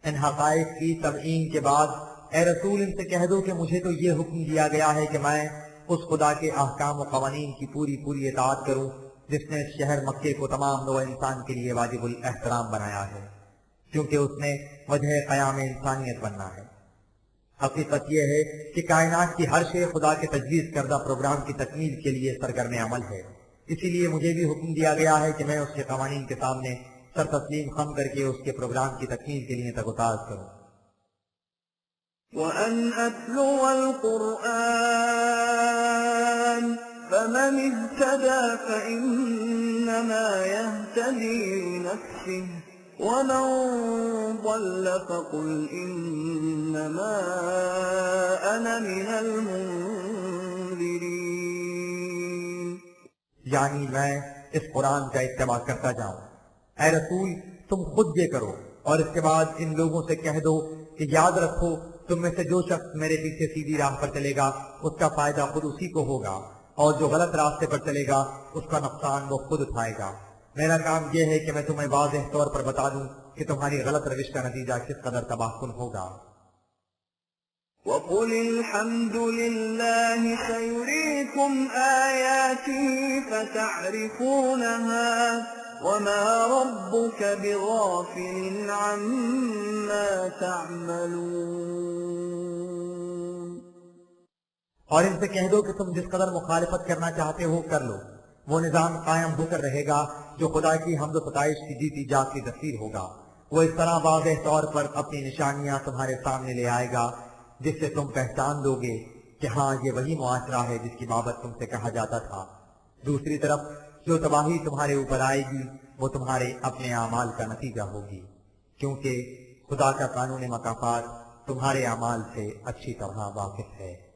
ان حقائق کی تبیین کے بعد اے رسول ان سے کہہ دو کہ مجھے تو یہ حکم دیا گیا ہے کہ میں اس خدا کے احکام و قوانین کی پوری اطاعت کروں جس نے شہر مکے کو تمام نوع انسان کے لیے واجب الاحترام بنایا ہے، کیونکہ اس نے وجہ قیام انسانیت بننا ہے۔ حقیقت یہ ہے کہ کائنات کی ہر شے خدا کے تجویز کردہ پروگرام کی تکمیل کے لیے سرگرم عمل ہے، اسی لیے مجھے بھی حکم دیا گیا ہے کہ میں اس کے قوانین کے سامنے سر تسلیم خم کر کے اس کے پروگرام کی تکمیل کے لیے تگوتاز کروں۔ وَأَنْ أَتْلُوَ الْقُرْآنَ فَمَنِ اهْتَدَى فَإِنَّمَا يَهْتَدِي لِنَفْسِهِ وَمَنْ ضَلَّ فَقُلْ إِنَّمَا أَنَا مِنَ الْمُنذِرِينَ، یعنی میں اس قرآن کا اتباع کرتا جاؤں۔ اے رسول، تم خود یہ کرو اور اس کے بعد ان لوگوں سے کہہ دو کہ یاد رکھو، تم میں سے جو شخص میرے پیچھے سیدھی راہ پر چلے گا اس کا فائدہ خود اسی کو ہوگا، اور جو غلط راستے پر چلے گا اس کا نقصان وہ خود اٹھائے گا۔ میرا کام یہ ہے کہ میں تمہیں واضح طور پر بتا دوں کہ تمہاری غلط روش کا نتیجہ کس قدر تباہ کن ہوگا۔ وَقُلِ الْحَمْدُ لِلَّهِ سَيُرِيكُمْ آيَاتِهِ فَتَعْرِفُونَهَا وَمَا رَبُّكَ بِغَافِلٍ عَمَّا تَعْمَلُونَ۔ اور ان سے کہہ دو کہ تم جس قدر مخالفت کرنا چاہتے ہو کر لو، وہ نظام قائم ہو کر رہے گا جو خدا کی حمد و ستائش کی جیتی جاگتی تصویر ہوگا۔ وہ اس طرح واضح طور پر اپنی نشانیاں تمہارے سامنے لے آئے گا جس سے تم پہچان دو گے کہ ہاں یہ وہی معاشرہ ہے جس کی بابت تم سے کہا جاتا تھا۔ دوسری طرف جو تباہی تمہارے اوپر آئے گی وہ تمہارے اپنے اعمال کا نتیجہ ہوگی، کیونکہ خدا کا قانون مکافات تمہارے اعمال سے اچھی طرح واقف ہے۔